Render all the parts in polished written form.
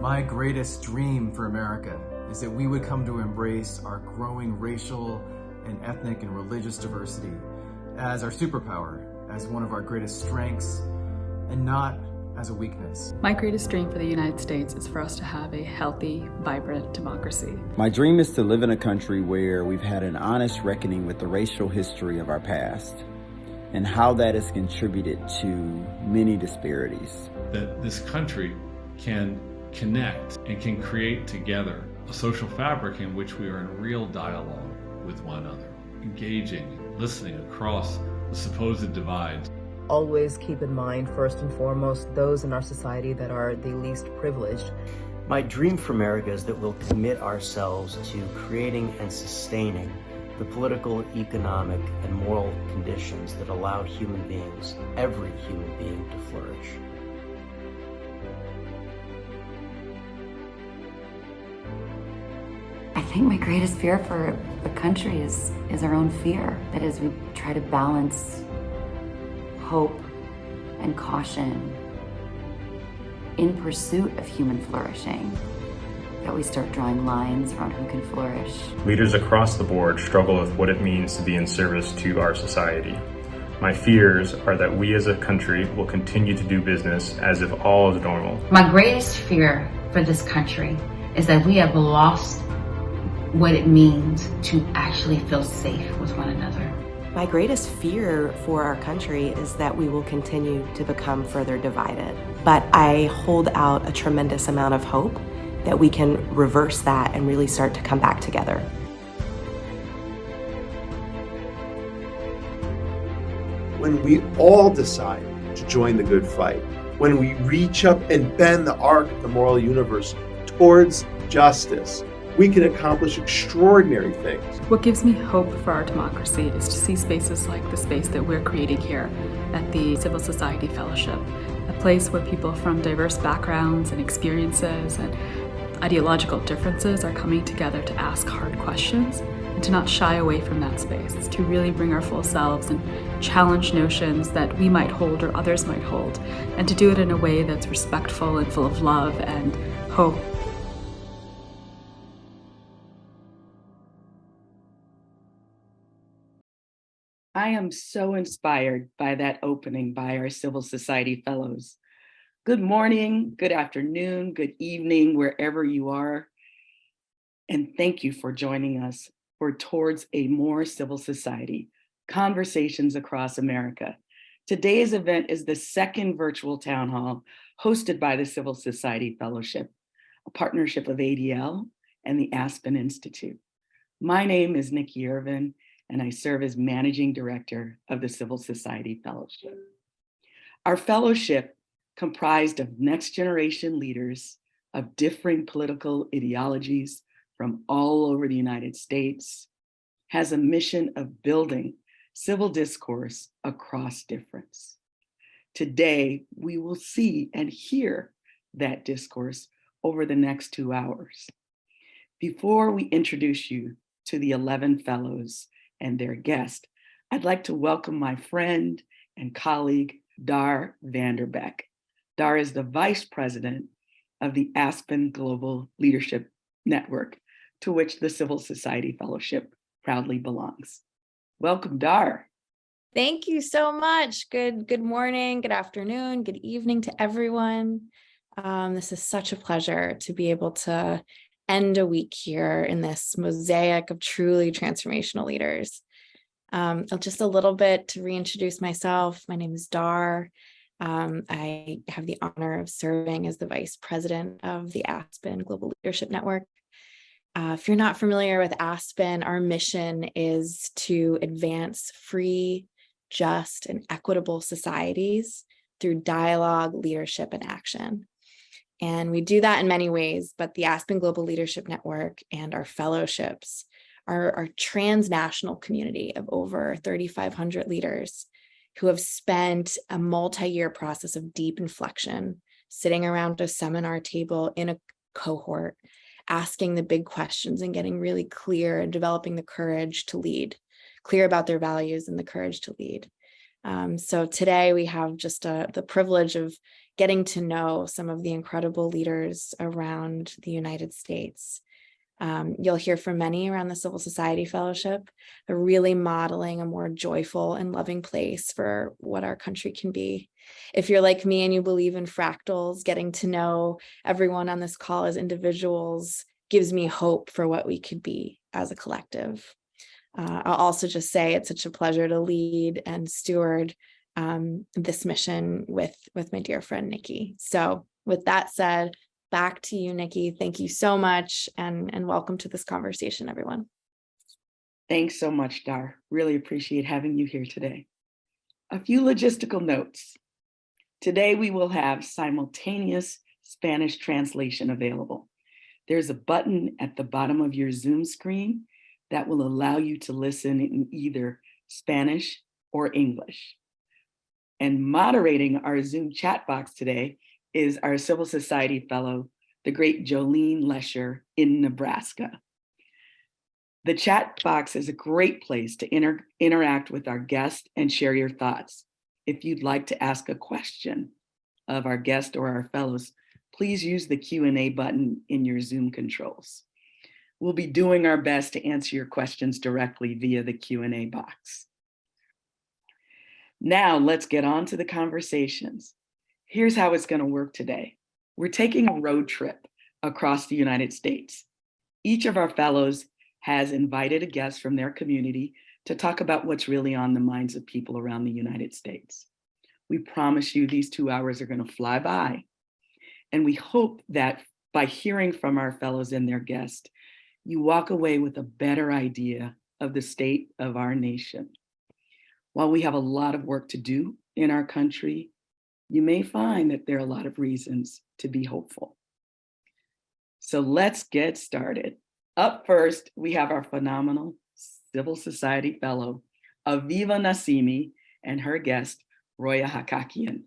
My greatest dream for America is that we would come to embrace our growing racial and ethnic and religious diversity as our superpower, as one of our greatest strengths, and not as a weakness. My greatest dream for the United States is for us to have a healthy, vibrant democracy. My dream is to live in a country where we've had an honest reckoning with the racial history of our past and how that has contributed to many disparities. That this country can connect and can create together a social fabric in which we are in real dialogue with one another, engaging, listening across the supposed divides. Always keep in mind, first and foremost, those in our society that are the least privileged. My dream for America is that we'll commit ourselves to creating and sustaining the political, economic, and moral conditions that allow human beings, every human being, to flourish. I think my greatest fear for the country is our own fear. That is, we try to balance hope and caution in pursuit of human flourishing, that we start drawing lines around who can flourish. Leaders across the board struggle with what it means to be in service to our society. My fears are that we as a country will continue to do business as if all is normal. My greatest fear for this country is that we have lost what it means to actually feel safe with one another. My greatest fear for our country is that we will continue to become further divided. But I hold out a tremendous amount of hope that we can reverse that and really start to come back together. When we all decide to join the good fight, when we reach up and bend the arc of the moral universe towards justice, we can accomplish extraordinary things. What gives me hope for our democracy is to see spaces like the space that we're creating here at the Civil Society Fellowship, a place where people from diverse backgrounds and experiences and ideological differences are coming together to ask hard questions and to not shy away from that space, to really bring our full selves and challenge notions that we might hold or others might hold, and to do it in a way that's respectful and full of love and hope. I am so inspired by that opening by our Civil Society Fellows. Good morning, good afternoon, good evening, wherever you are. And thank you for joining us for Towards a More Civil Society, Conversations Across America. Today's event is the second virtual town hall hosted by the Civil Society Fellowship, a partnership of ADL and the Aspen Institute. My name is Nikki Irvin, and I serve as Managing Director of the Civil Society Fellowship. Our fellowship, comprised of next generation leaders of differing political ideologies from all over the United States, has a mission of building civil discourse across difference. Today, we will see and hear that discourse over the next 2 hours. Before we introduce you to the 11 fellows and their guest, I'd like to welcome my friend and colleague, Dar Vanderbeck. Dar is the Vice President of the Aspen Global Leadership Network, to which the Civil Society Fellowship proudly belongs. Welcome, Dar. Thank you so much. Good morning, good afternoon, good evening to everyone. This is such a pleasure to be able to end a week here in this mosaic of truly transformational leaders. Just a little bit to reintroduce myself. My name is Dar. I have the honor of serving as the Vice President of the Aspen Global Leadership Network. If you're not familiar with Aspen, our mission is to advance free, just, and equitable societies through dialogue, leadership, and action. And we do that in many ways, but the Aspen Global Leadership Network and our fellowships are our transnational community of over 3,500 leaders who have spent a multi-year process of deep inflection, sitting around a seminar table in a cohort, asking the big questions and getting really clear and developing the courage to lead, clear about their values and the courage to lead. So today we have just the privilege of getting to know some of the incredible leaders around the United States. You'll hear from many around the Civil Society Fellowship, really modeling a more joyful and loving place for what our country can be. If you're like me and you believe in fractals, getting to know everyone on this call as individuals gives me hope for what we could be as a collective. I'll also just say it's such a pleasure to lead and steward this mission with my dear friend, Nikki. So with that said, back to you, Nikki. Thank you so much and welcome to this conversation, everyone. Thanks so much, Dar. Really appreciate having you here today. A few logistical notes. Today we will have simultaneous Spanish translation available. There's a button at the bottom of your Zoom screen that will allow you to listen in either Spanish or English. And moderating our Zoom chat box today is our Civil Society Fellow, the great Jolene Lesher in Nebraska. The chat box is a great place to interact with our guest and share your thoughts. If you'd like to ask a question of our guest or our fellows, please use the Q&A button in your Zoom controls. We'll be doing our best to answer your questions directly via the Q&A box. Now let's get on to the conversations. Here's how it's going to work today. We're taking a road trip across the United States. Each of our fellows has invited a guest from their community to talk about what's really on the minds of people around the United States. We promise you these 2 hours are going to fly by. And we hope that by hearing from our fellows and their guests, you walk away with a better idea of the state of our nation. While we have a lot of work to do in our country, you may find that there are a lot of reasons to be hopeful. So let's get started. Up first, we have our phenomenal Civil Society Fellow, Aviva Nassimi, and her guest, Roya Hakakian.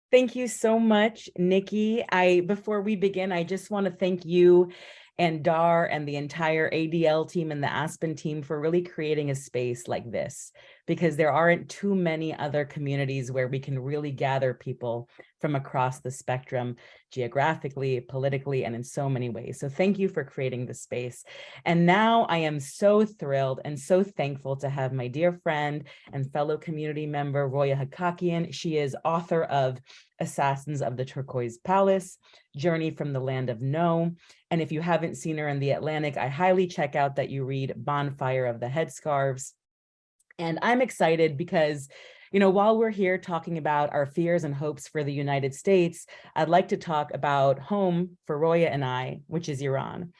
Thank you so much, Nikki. Before we begin, I just want to thank you and Dar and the entire ADL team and the Aspen team for really creating a space like this, because there aren't too many other communities where we can really gather people from across the spectrum, geographically, politically, and in so many ways. So thank you for creating the space. And now I am so thrilled and so thankful to have my dear friend and fellow community member, Roya Hakakian. She is author of Assassins of the Turquoise Palace, Journey from the Land of No. And if you haven't seen her in the Atlantic, I highly check out that you read Bonfire of the Headscarves. And I'm excited because, you know, while we're here talking about our fears and hopes for the United States, I'd like to talk about home for Roya and I, which is Iran.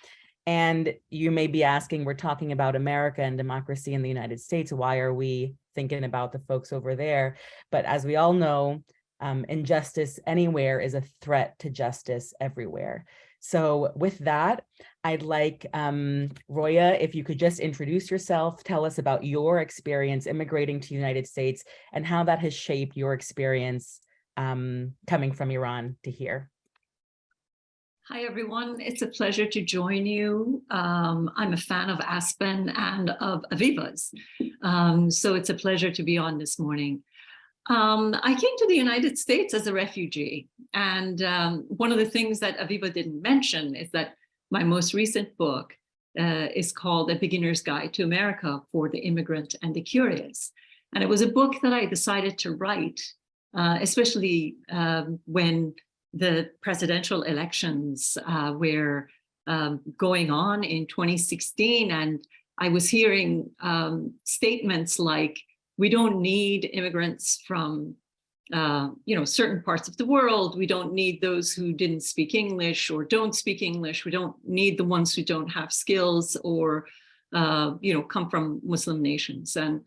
And you may be asking, we're talking about America and democracy in the United States. Why are we thinking about the folks over there? But as we all know, injustice anywhere is a threat to justice everywhere. So with that, I'd like Roya, if you could just introduce yourself, tell us about your experience immigrating to the United States and how that has shaped your experience coming from Iran to here. Hi, everyone. It's a pleasure to join you. I'm a fan of Aspen and of Aviva's. So it's a pleasure to be on this morning. I came to the United States as a refugee. And one of the things that Aviva didn't mention is that my most recent book is called A Beginner's Guide to America for the Immigrant and the Curious. And it was a book that I decided to write, especially when the presidential elections were going on in 2016. And I was hearing statements like, we don't need immigrants from certain parts of the world. We don't need those who didn't speak English or don't speak English. We don't need the ones who don't have skills or come from Muslim nations. And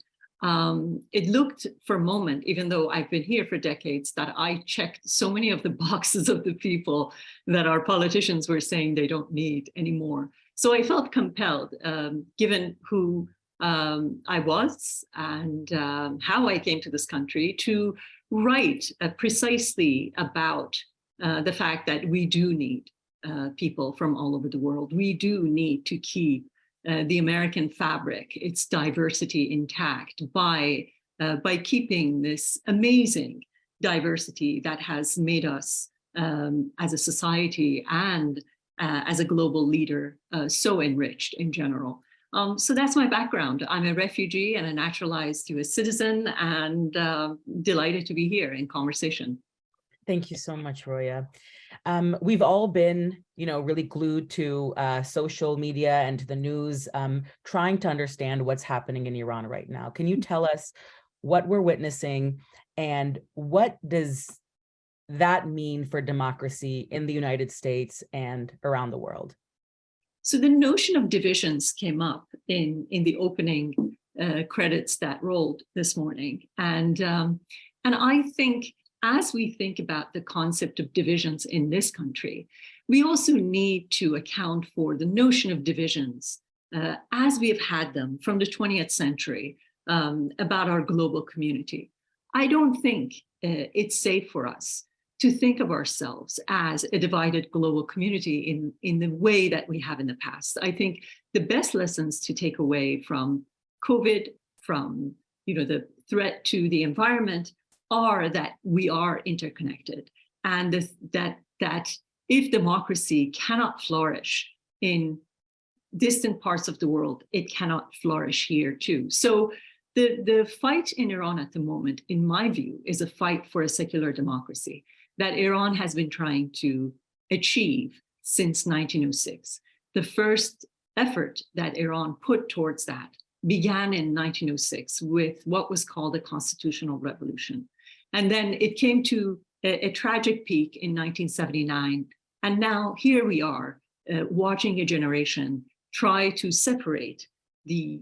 it looked for a moment, even though I've been here for decades, that I checked so many of the boxes of the people that our politicians were saying they don't need anymore. So I felt compelled, given who I was and how I came to this country, to right precisely about the fact that we do need people from all over the world. We do need to keep the American fabric, its diversity intact by keeping this amazing diversity that has made us as a society and as a global leader so enriched in general. So that's my background. I'm a refugee and a naturalized US citizen, and delighted to be here in conversation. Thank you so much, Roya. We've all been, really glued to social media and to the news, trying to understand what's happening in Iran right now. Can you tell us what we're witnessing and what does that mean for democracy in the United States and around the world? So the notion of divisions came up in the opening credits that rolled this morning. And I think as we think about the concept of divisions in this country, we also need to account for the notion of divisions as we have had them from the 20th century about our global community. I don't think it's safe for us to think of ourselves as a divided global community in the way that we have in the past. I think the best lessons to take away from COVID, from the threat to the environment, are that we are interconnected, and that if democracy cannot flourish in distant parts of the world, it cannot flourish here too. So the fight in Iran at the moment, in my view, is a fight for a secular democracy that Iran has been trying to achieve since 1906. The first effort that Iran put towards that began in 1906 with what was called a constitutional revolution. And then it came to a tragic peak in 1979. And now here we are watching a generation try to separate the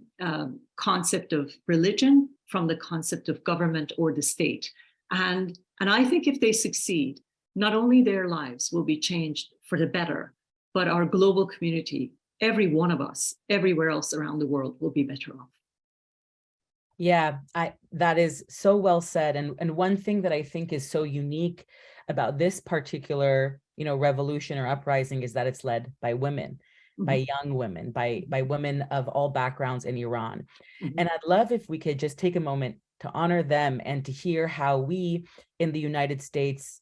concept of religion from the concept of government or the state. And I think if they succeed, not only their lives will be changed for the better, but our global community, every one of us, everywhere else around the world, will be better off. Yeah, that is so well said. And one thing that I think is so unique about this particular, revolution or uprising is that it's led by women, by young women, by women of all backgrounds in Iran. And I'd love if we could just take a moment to honor them and to hear how we in the United States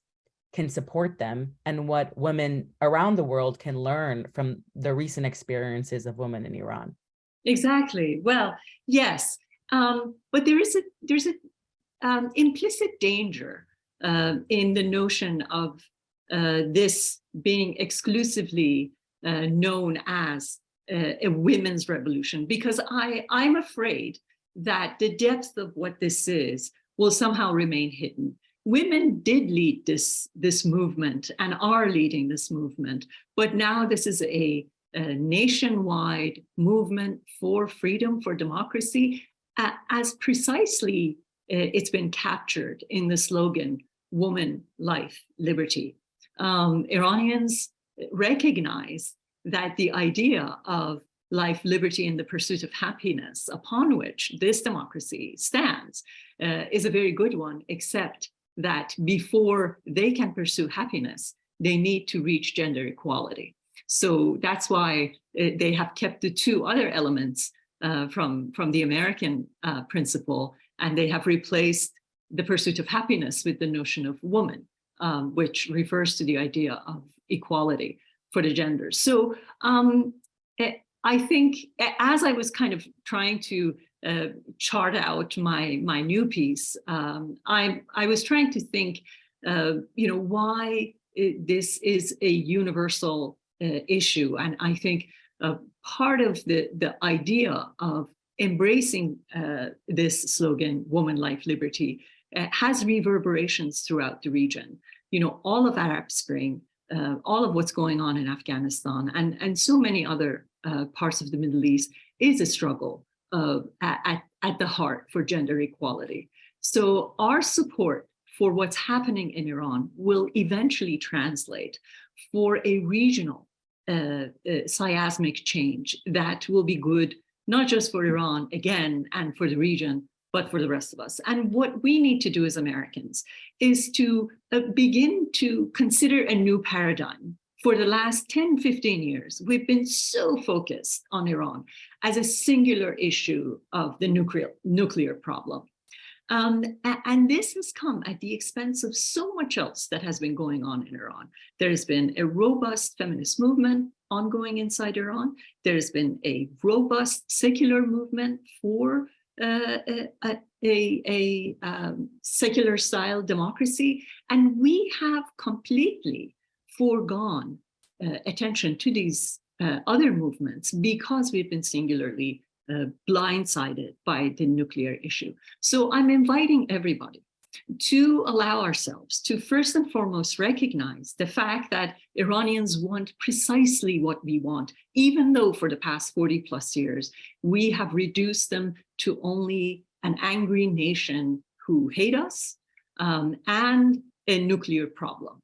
can support them and what women around the world can learn from the recent experiences of women in Iran. Exactly. Well, yes. But there's an implicit danger in the notion of this being exclusively known as a women's revolution, because I'm afraid that the depth of what this is will somehow remain hidden. Women did lead this movement and are leading this movement, but now this is a nationwide movement for freedom, for democracy, as precisely it's been captured in the slogan, woman, life, liberty. Iranians recognize that the idea of life, liberty, and the pursuit of happiness upon which this democracy stands is a very good one, except that before they can pursue happiness, they need to reach gender equality. So that's why they have kept the two other elements from the American principle, and they have replaced the pursuit of happiness with the notion of woman, which refers to the idea of equality for the genders. So I think as I was kind of trying to chart out my new piece, I was trying to think, why this is a universal issue. And I think part of the idea of embracing this slogan, woman, life, liberty, has reverberations throughout the region. All of Arab Spring, all of what's going on in Afghanistan, and so many other parts of the Middle East is a struggle at the heart for gender equality. So our support for what's happening in Iran will eventually translate for a regional seismic change that will be good, not just for Iran, again, and for the region, but for the rest of us. And what we need to do as Americans is to begin to consider a new paradigm. For the last 10, 15 years, we've been so focused on Iran as a singular issue of the nuclear problem. And this has come at the expense of so much else that has been going on in Iran. There has been a robust feminist movement ongoing inside Iran. There's been a robust secular movement for a secular style democracy. And we have completely foregone attention to these other movements because we've been singularly blindsided by the nuclear issue. So I'm inviting everybody to allow ourselves to first and foremost recognize the fact that Iranians want precisely what we want, even though for the past 40 plus years, we have reduced them to only an angry nation who hate us and a nuclear problem.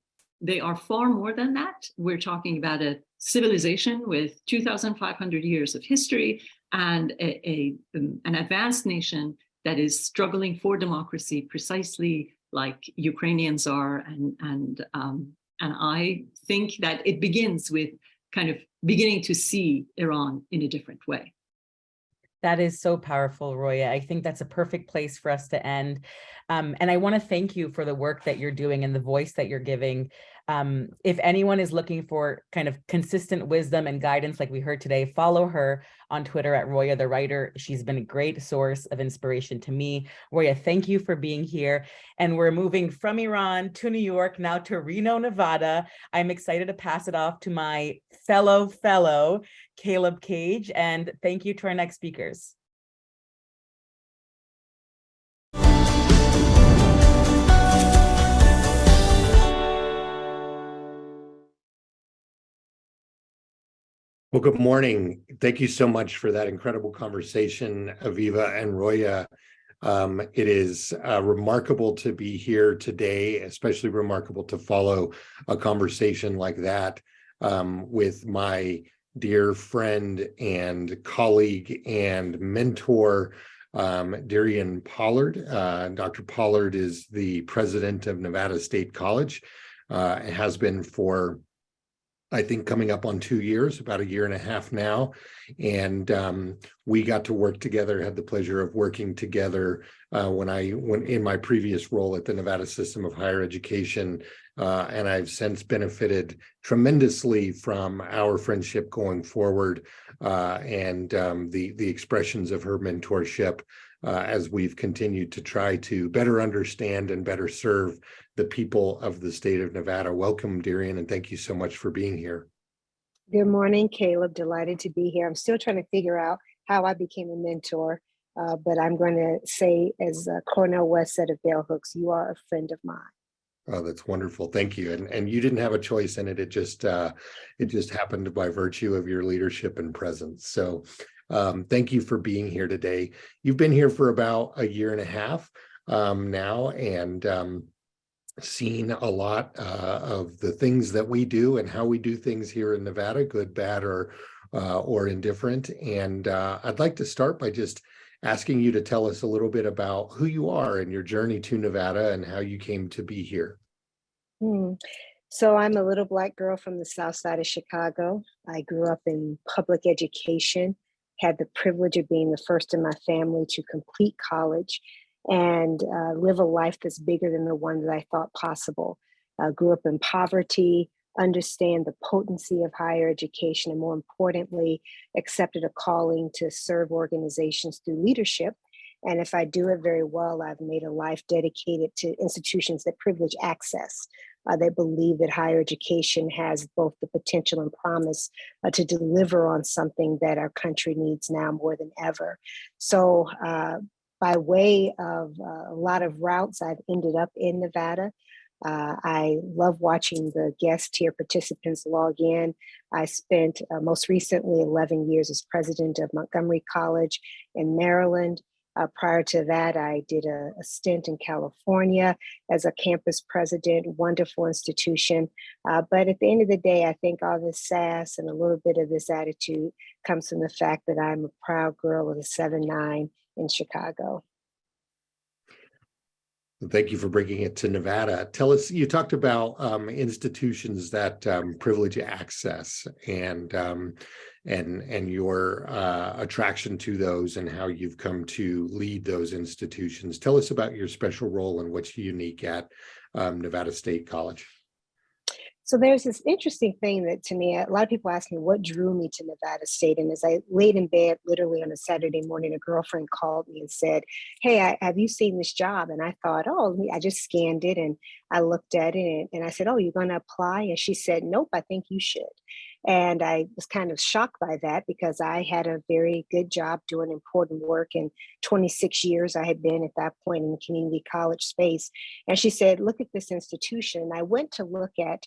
They are far more than that. We're talking about a civilization with 2,500 years of history and an advanced nation that is struggling for democracy precisely like Ukrainians are. And I think that it begins with kind of beginning to see Iran in a different way. That is so powerful, Roya. I think that's a perfect place for us to end. And I want to thank you for the work that you're doing and the voice that you're giving. If anyone is looking for kind of consistent wisdom and guidance like we heard today, follow her on Twitter at Roya the Writer. She's been a great source of inspiration to me. Roya, thank you for being here. And we're moving from Iran to New York, now to Reno, Nevada. I'm excited to pass it off to my fellow, Caleb Cage. And thank you to our next speakers. Well, good morning. Thank you so much for that incredible conversation, Aviva and Roya. It is remarkable to be here today, especially remarkable to follow a conversation like that with my dear friend and colleague and mentor, Darian Pollard. Dr. Pollard is the president of Nevada State College, and has been for, I think, coming up on 2 years, about a year and a half now. And we got to work together, had the pleasure of working together when in my previous role at the Nevada System of Higher Education. And I've since benefited tremendously from our friendship going forward and the expressions of her mentorship as we've continued to try to better understand and better serve the people of the state of Nevada. Welcome, Darian, and thank you so much for being here. Good morning, Caleb. Delighted to be here. I'm still trying to figure out how I became a mentor, but I'm going to say, as Cornel West said of Bell Hooks, you are a friend of mine. Oh, that's wonderful. Thank you. And you didn't have a choice in it. It just happened by virtue of your leadership and presence. So thank you for being here today. You've been here for about a year and a half now, and seen a lot of the things that we do and how we do things here in Nevada, good, bad, or indifferent. And I'd like to start by just asking you to tell us a little bit about who you are and your journey to Nevada and how you came to be here. So I'm a little Black girl from the South Side of Chicago. I grew up in public education, had the privilege of being the first in my family to complete college and live a life that's bigger than the one that I thought possible. Grew up in poverty, understand the potency of higher education, and more importantly, accepted a calling to serve organizations through leadership. And if I do it very well, I've made a life dedicated to institutions that privilege access. They believe that higher education has both the potential and promise to deliver on something that our country needs now more than ever. So by way of a lot of routes, I've ended up in Nevada. I love watching the guest here participants log in. I spent most recently 11 years as president of Montgomery College in Maryland. Prior to that, I did a stint in California as a campus president, wonderful institution. But at the end of the day, I think all this sass and a little bit of this attitude comes from the fact that I'm a proud girl of the 7-9 in Chicago. Thank you for bringing it to Nevada. Tell us, you talked about institutions that privilege access and your attraction to those and how you've come to lead those institutions. Tell us about your special role and what's unique at Nevada State College. So there's this interesting thing that to me, a lot of people ask me what drew me to Nevada State. And as I laid in bed, literally on a Saturday morning, a girlfriend called me and said, "Hey, have you seen this job?" And I thought, oh, I just scanned it and I looked at it and I said, "Oh, you're going to apply?" And she said, "Nope, I think you should." And I was kind of shocked by that because I had a very good job doing important work. And 26 years I had been at that point in the community college space. And she said, "Look at this institution." And I went to look at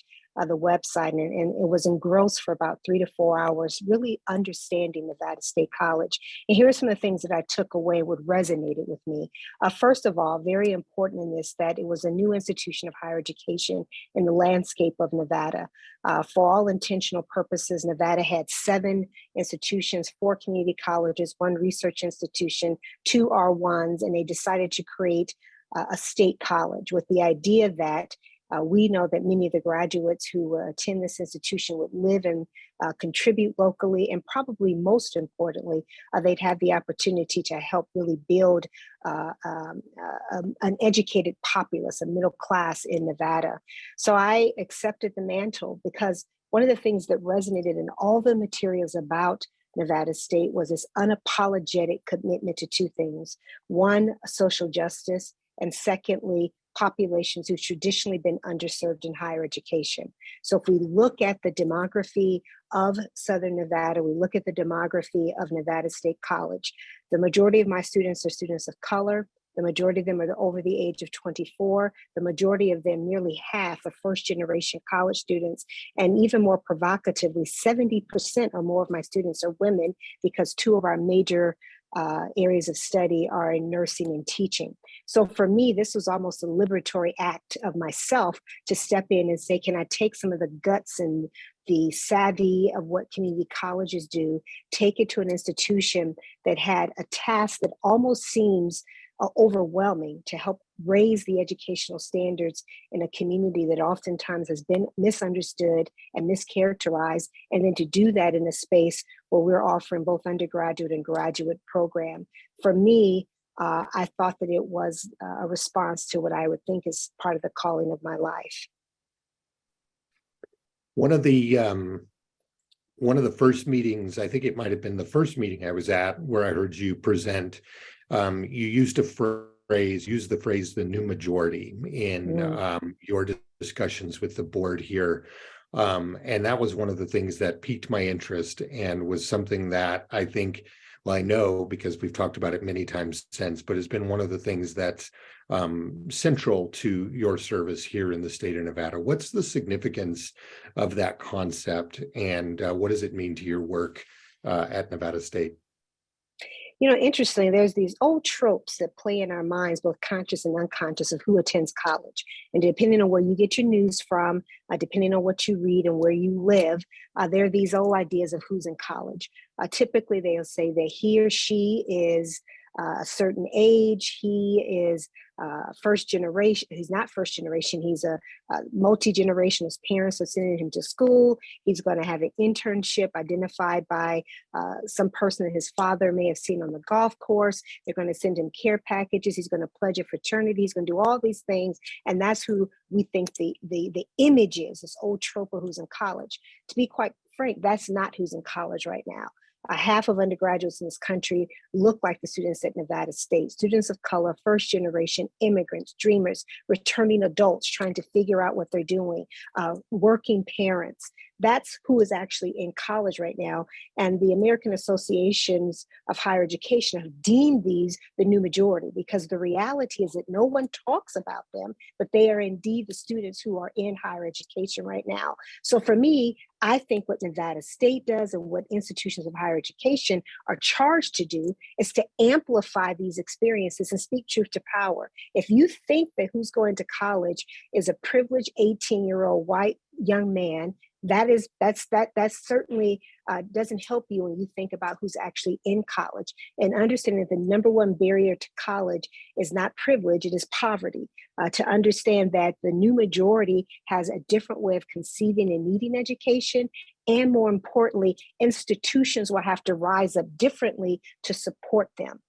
the website and it was engrossed for about 3 to 4 hours, really understanding Nevada State College. And here are some of the things that I took away, what resonated with me. First of all, very important in this, that it was a new institution of higher education in the landscape of Nevada. For all intentional purposes, Nevada had 7 institutions, 4 community colleges, 1 research institution, 2 R1s, and they decided to create a state college with the idea that we know that many of the graduates who attend this institution would live and contribute locally, and probably most importantly, they'd have the opportunity to help really build an educated populace, a middle class in Nevada. So I accepted the mantle because one of the things that resonated in all the materials about Nevada State was this unapologetic commitment to 2 things. 1, social justice, and secondly, populations who've traditionally been underserved in higher education. So if we look at the demography of Southern Nevada, we look at the demography of Nevada State College, the majority of my students are students of color. The majority of them are over the age of 24. The majority of them, nearly half, are first-generation college students. And even more provocatively, 70% or more of my students are women because 2 of our major areas of study are in nursing and teaching. So for me, this was almost a liberatory act of myself to step in and say, can I take some of the guts and the savvy of what community colleges do, take it to an institution that had a task that almost seems overwhelming to help raise the educational standards in a community that oftentimes has been misunderstood and mischaracterized, and then to do that in a space where we're offering both undergraduate and graduate program. For me, I thought that it was a response to what I would think is part of the calling of my life. One of the first meetings, I think it might have been the first meeting I was at where I heard you present, you used the phrase the new majority in your discussions with the board here. And that was one of the things that piqued my interest and was something that I think, well, I know because we've talked about it many times since, but it's been one of the things that's central to your service here in the state of Nevada. What's the significance of that concept, and what does it mean to your work at Nevada State? You know, interestingly, there's these old tropes that play in our minds, both conscious and unconscious, of who attends college. And depending on where you get your news from, depending on what you read and where you live, there are these old ideas of who's in college. Typically, they'll say that he or she is a certain age, he is first generation. He's not first generation. He's a multi-generation. His parents are sending him to school. He's going to have an internship identified by some person that his father may have seen on the golf course. They're going to send him care packages. He's going to pledge a fraternity. He's going to do all these things. And that's who we think the image is, this old trope of who's in college. To be quite frank, that's not who's in college right now. Half of undergraduates in this country look like the students at Nevada State, students of color, first generation, immigrants, dreamers, returning adults trying to figure out what they're doing, working parents. That's who is actually in college right now. And the American Associations of Higher Education have deemed these the new majority, because the reality is that no one talks about them, but they are indeed the students who are in higher education right now. So for me, I think what Nevada State does and what institutions of higher education are charged to do is to amplify these experiences and speak truth to power. If you think that who's going to college is a privileged 18-year-old white young man, That certainly doesn't help you when you think about who's actually in college, and understanding that the number one barrier to college is not privilege, it is poverty. To understand that the new majority has a different way of conceiving and needing education, and more importantly, institutions will have to rise up differently to support them.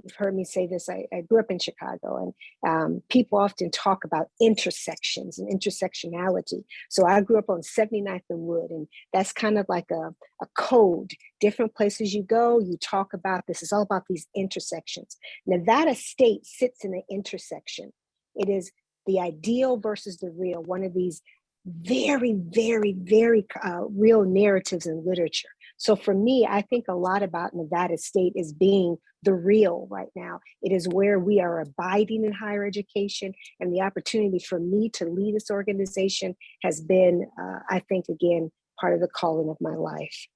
You've heard me say this, I grew up in Chicago, and people often talk about intersections and intersectionality. So I grew up on 79th and Wood, and that's kind of like a code. Different places you go, you talk about this. It's all about these intersections. Nevada State sits in an intersection. It is the ideal versus the real, one of these very, very, very real narratives in literature. So for me, I think a lot about Nevada State as being the real right now. It is where we are abiding in higher education, and the opportunity for me to lead this organization has been, I think, again, part of the calling of my life.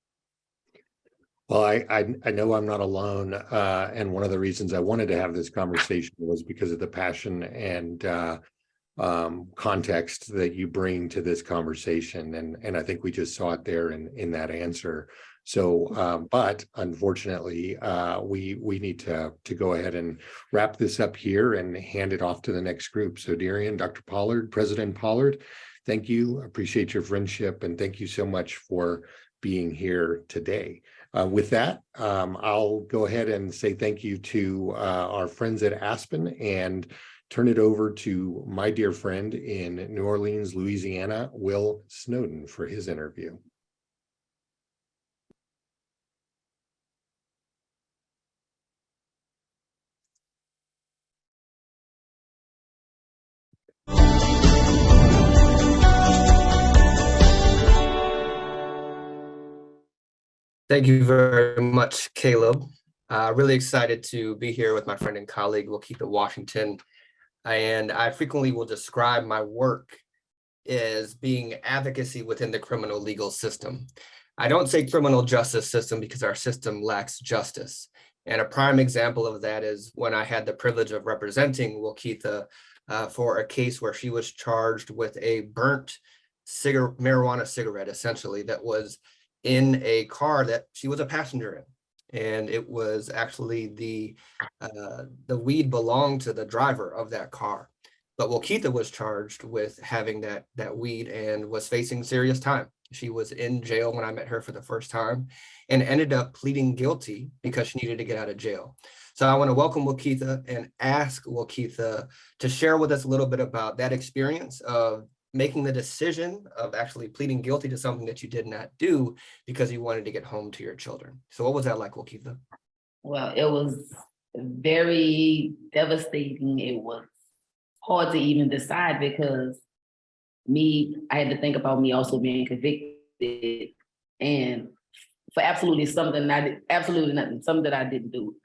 Well, I know I'm not alone, and one of the reasons I wanted to have this conversation was because of the passion and context that you bring to this conversation, and I think we just saw it there in that answer. So, but unfortunately, we need to go ahead and wrap this up here and hand it off to the next group. So, Darian, Dr. Pollard, President Pollard, thank you. Appreciate your friendship, and thank you so much for being here today. With that, I'll go ahead and say thank you to our friends at Aspen and turn it over to my dear friend in New Orleans, Louisiana, Will Snowden, for his interview. Thank you very much, Caleb. Really excited to be here with my friend and colleague, Wakita Washington. And I frequently will describe my work as being advocacy within the criminal legal system. I don't say criminal justice system because our system lacks justice. And a prime example of that is when I had the privilege of representing Wakita for a case where she was charged with a burnt marijuana cigarette, essentially, that was in a car that she was a passenger in. And it was actually the weed belonged to the driver of that car. But Wakita was charged with having that weed and was facing serious time. She was in jail when I met her for the first time and ended up pleading guilty because she needed to get out of jail. So I want to welcome Wakita and ask Wakita to share with us a little bit about that experience of making the decision of actually pleading guilty to something that you did not do because you wanted to get home to your children. So what was that like, Wakita? Well, it was very devastating. It was hard to even decide because I had to think about me also being convicted, and for absolutely something nothing, something that I didn't do.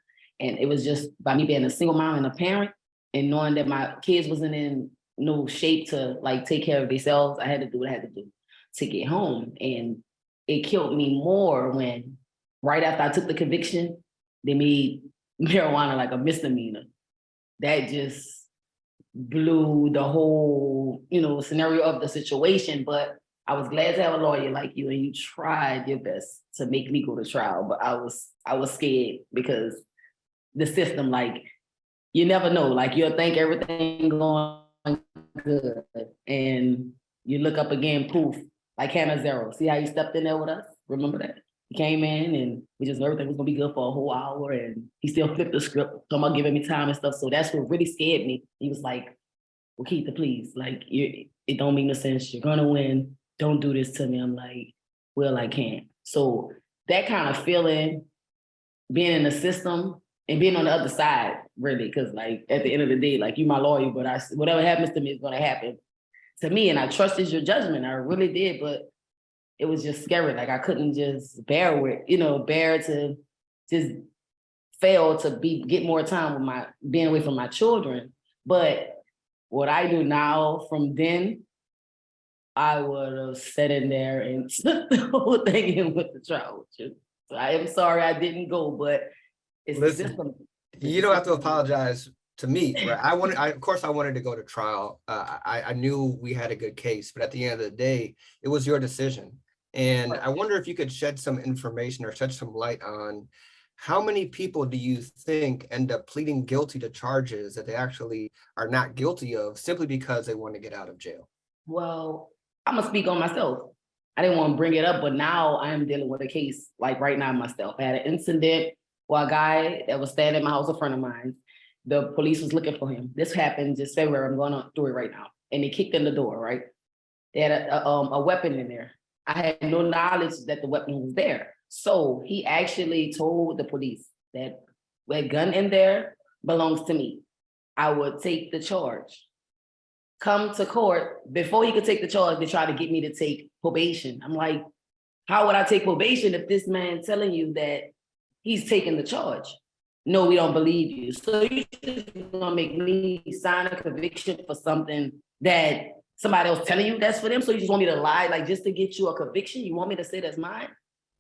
And it was just by me being a single mom and a parent and knowing that my kids wasn't in no shape to like take care of themselves. I had to do what I had to do to get home. And it killed me more when right after I took the conviction, they made marijuana like a misdemeanor. That just blew the whole, scenario of the situation. But I was glad to have a lawyer like you, and you tried your best to make me go to trial. But I was scared because the system, like, you never know, like you'll think everything going good, and you look up again, poof, like Hannah Zero. See how you stepped in there with us? Remember that? He came in and we just knew everything was gonna be good for a whole hour, and he still flipped the script, talking about giving me time and stuff. So that's what really scared me. He was like, well, Keita, please, like, it don't make no sense. You're gonna win. Don't do this to me. I'm like, well, I can't. So that kind of feeling, being in the system and being on the other side, really, because like at the end of the day, like, you my lawyer, but whatever happens to me is gonna happen to me, and I trusted your judgment. I really did, but it was just scary. Like I couldn't just bear to just fail to get more time with being away from my children. But what I do now from then, I would have sat in there and took the whole thing in with the trial. So I am sorry I didn't go, but it's Listen, you don't have to apologize to meet, right? Of course, I wanted to go to trial. I knew we had a good case, but at the end of the day, it was your decision. And I wonder if you could shed some information or shed some light on how many people do you think end up pleading guilty to charges that they actually are not guilty of simply because they want to get out of jail? Well, I'm gonna speak on myself. I didn't want to bring it up, but now I am dealing with a case like right now myself. I had an incident where a guy that was staying at my house, a friend of mine, the police was looking for him. This happened just February. I'm going through it right now. And they kicked in the door, right? They had a weapon in there. I had no knowledge that the weapon was there. So he actually told the police that that gun in there belongs to me. I would take the charge. Come to court, before he could take the charge, they tried to get me to take probation. I'm like, how would I take probation if this man telling you that he's taking the charge? No, we don't believe you. So you're just gonna make me sign a conviction for something that somebody else telling you that's for them? So you just want me to lie, like just to get you a conviction? You want me to say that's mine?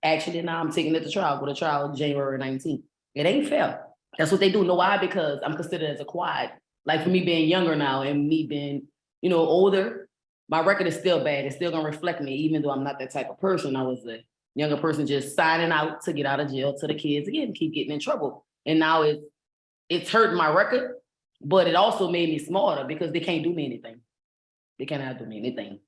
Actually, now I'm taking it to trial, go to trial January 19th. It ain't fair. That's what they do. Know why? Because I'm considered as a quad. Like for me being younger now and me being, older, my record is still bad. It's still gonna reflect me, even though I'm not that type of person. I was a younger person just signing out to get out of jail to the kids again, keep getting in trouble. And now it's hurting my record, but it also made me smarter because they can't do me anything. They cannot do me anything.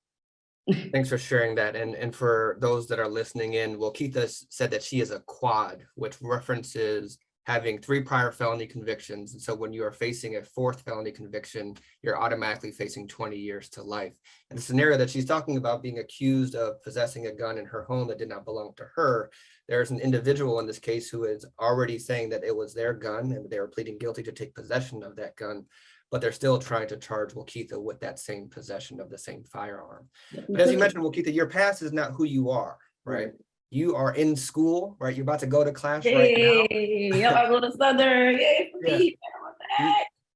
Thanks for sharing that. And for those that are listening in, Wakitha said that she is a quad, which references having 3 prior felony convictions. And so when you are facing a 4th felony conviction, you're automatically facing 20 years to life. And the scenario that she's talking about, being accused of possessing a gun in her home that did not belong to her, there's an individual in this case who is already saying that it was their gun and they were pleading guilty to take possession of that gun, but they're still trying to charge Wakitha with that same possession of the same firearm. But as you mentioned, Wakitha, your past is not who you are, right? You are in school, right? You're about to go to class right now. Yeah, I go to Southern. Yay,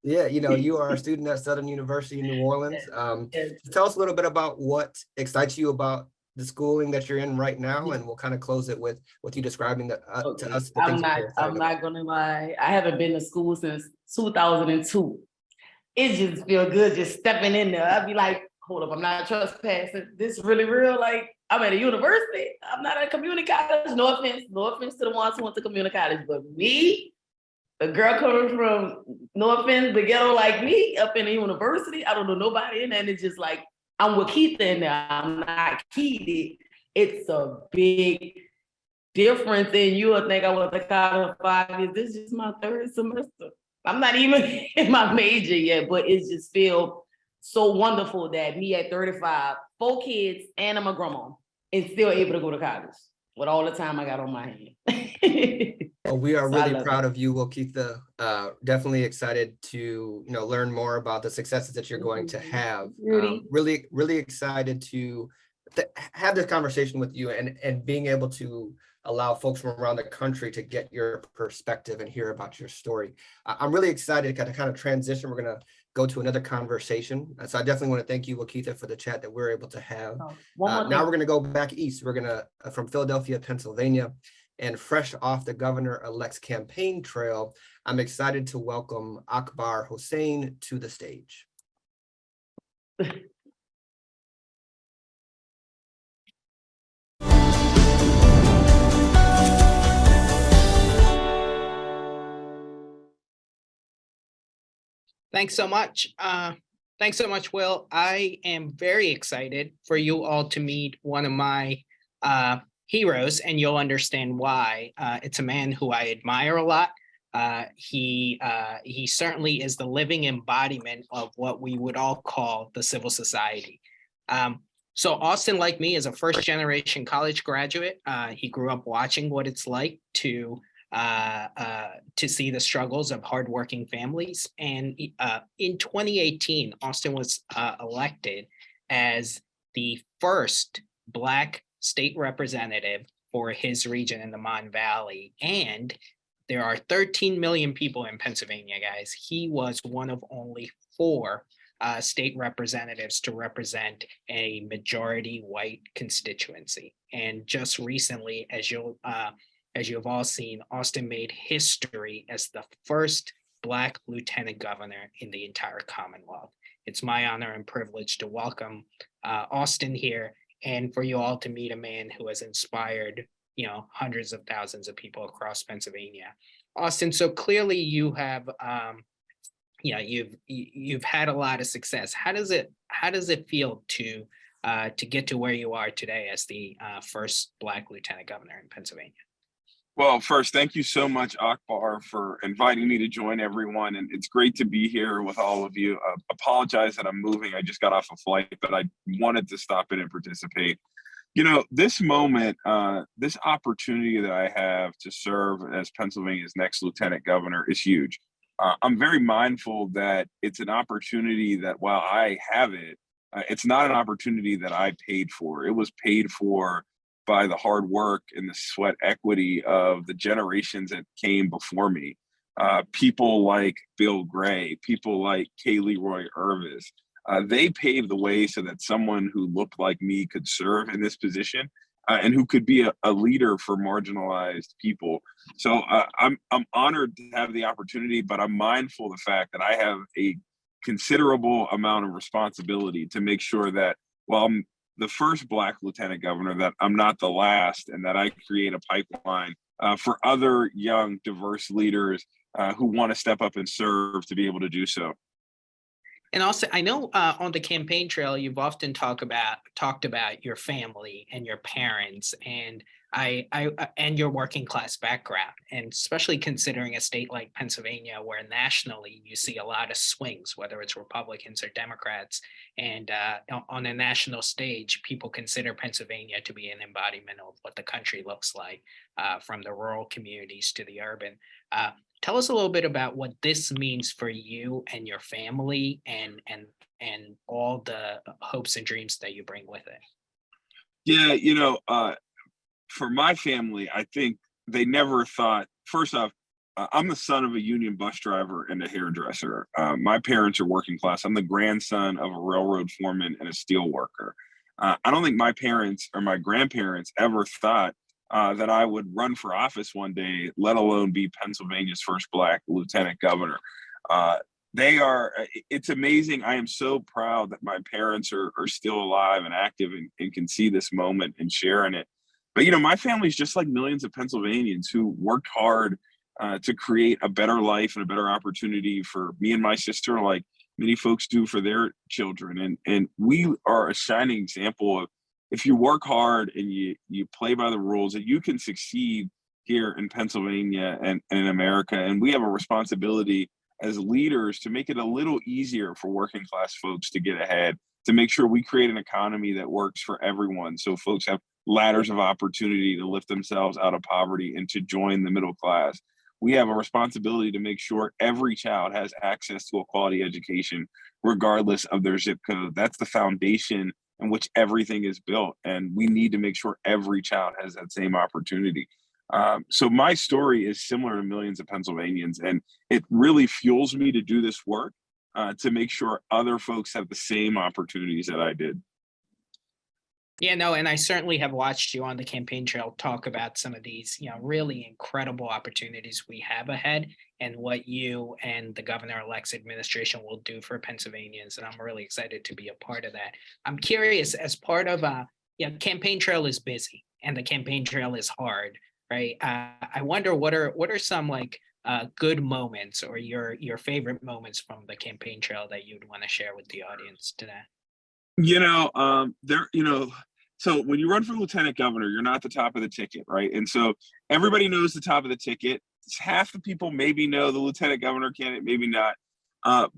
yeah, you are a student at Southern University in New Orleans. Tell us a little bit about what excites you about the schooling that you're in right now, and we'll kind of close it with you describing to us. I'm not gonna lie. I haven't been to school since 2002. It just feels good just stepping in there. I'd be like, hold up, I'm not trespassing. This really real. Like, I'm at a university. I'm not at a community college. No offense to the ones who went to community college, but me, a girl coming from, no offense, the ghetto like me, up in a university, I don't know nobody in there, and it's just like, I'm Wakitha in there. I'm not Keedy. It's a big difference, and you would think I went to college for 5 years. This is my 3rd semester. I'm not even in my major yet, but it just feels so wonderful that me at 35, 4 kids, and I'm a grandma, and still able to go to college with all the time I got on my hand. Well, we are really proud of you, Wakitha. Definitely excited to learn more about the successes that you're going to have. Really excited to have this conversation with you and being able to allow folks from around the country to get your perspective and hear about your story. I'm really excited to kind of transition. We're going to go to another conversation. So I definitely want to thank you, Wakitha, for the chat that we're able to have. Now we're going to go back east. We're going to, from Philadelphia, Pennsylvania, and fresh off the governor-elect's campaign trail, I'm excited to welcome Akbar Hussain to the stage. Thanks so much. Thanks so much, Will. I am very excited for you all to meet one of my heroes, and you'll understand why. It's a man who I admire a lot. He certainly is the living embodiment of what we would all call the civil society. So Austin, like me, is a first-generation college graduate. He grew up watching what it's like to see the struggles of hardworking families. And in 2018, Austin was elected as the first Black state representative for his region in the Mon Valley. And there are 13 million people in Pennsylvania, guys. He was one of only 4 state representatives to represent a majority white constituency. And just recently, as you have all seen, Austin made history as the first Black lieutenant governor in the entire Commonwealth. It's my honor and privilege to welcome Austin here, and for you all to meet a man who has inspired, hundreds of thousands of people across Pennsylvania. Austin, so clearly you have, you've had a lot of success. How does it feel to get to where you are today as the first Black lieutenant governor in Pennsylvania? Well, first, thank you so much, Akbar, for inviting me to join everyone. And it's great to be here with all of you. Apologize that I'm moving. I just got off a flight, but I wanted to stop in and participate. This moment, this opportunity that I have to serve as Pennsylvania's next lieutenant governor is huge. I'm very mindful that it's an opportunity that while I have it, it's not an opportunity that I paid for. It was paid for by the hard work and the sweat equity of the generations that came before me. People like Bill Gray, people like Kaylee Roy Irvis, they paved the way so that someone who looked like me could serve in this position and who could be a leader for marginalized people. So I'm honored to have the opportunity, but I'm mindful of the fact that I have a considerable amount of responsibility to make sure that while I'm the first Black lieutenant governor, that I'm not the last, and that I create a pipeline for other young, diverse leaders who want to step up and serve to be able to do so. And also, I know on the campaign trail, you've often talked about your family and your parents and and your working class background, and especially considering a state like Pennsylvania, where nationally you see a lot of swings, whether it's Republicans or Democrats. And on a national stage, people consider Pennsylvania to be an embodiment of what the country looks like, from the rural communities to the urban. Tell us a little bit about what this means for you and your family, and all the hopes and dreams that you bring with it. Yeah, for my family, I think they never thought, first off, I'm the son of a union bus driver and a hairdresser. My parents are working class. I'm the grandson of a railroad foreman and a steel worker. I don't think my parents or my grandparents ever thought that I would run for office one day, let alone be Pennsylvania's first Black lieutenant governor. It's amazing. I am so proud that my parents are still alive and active and can see this moment and share in it. But, my family is just like millions of Pennsylvanians who worked hard to create a better life and a better opportunity for me and my sister, like many folks do for their children. And we are a shining example of, if you work hard and you play by the rules, that you can succeed here in Pennsylvania and in America. And we have a responsibility as leaders to make it a little easier for working class folks to get ahead, to make sure we create an economy that works for everyone, so folks have ladders of opportunity to lift themselves out of poverty and to join the middle class. We have a responsibility to make sure every child has access to a quality education, regardless of their zip code. That's the foundation in which everything is built. And we need to make sure every child has that same opportunity. So my story is similar to millions of Pennsylvanians, and it really fuels me to do this work to make sure other folks have the same opportunities that I did. Yeah, no, and I certainly have watched you on the campaign trail talk about some of these, really incredible opportunities we have ahead, and what you and the governor-elect's administration will do for Pennsylvanians. And I'm really excited to be a part of that. I'm curious, as part of campaign trail is busy and the campaign trail is hard, right? I wonder what are some good moments, or your favorite moments from the campaign trail that you'd want to share with the audience today? So when you run for lieutenant governor, you're not the top of the ticket, right? And so everybody knows the top of the ticket. Half the people maybe know the lieutenant governor candidate, maybe not. But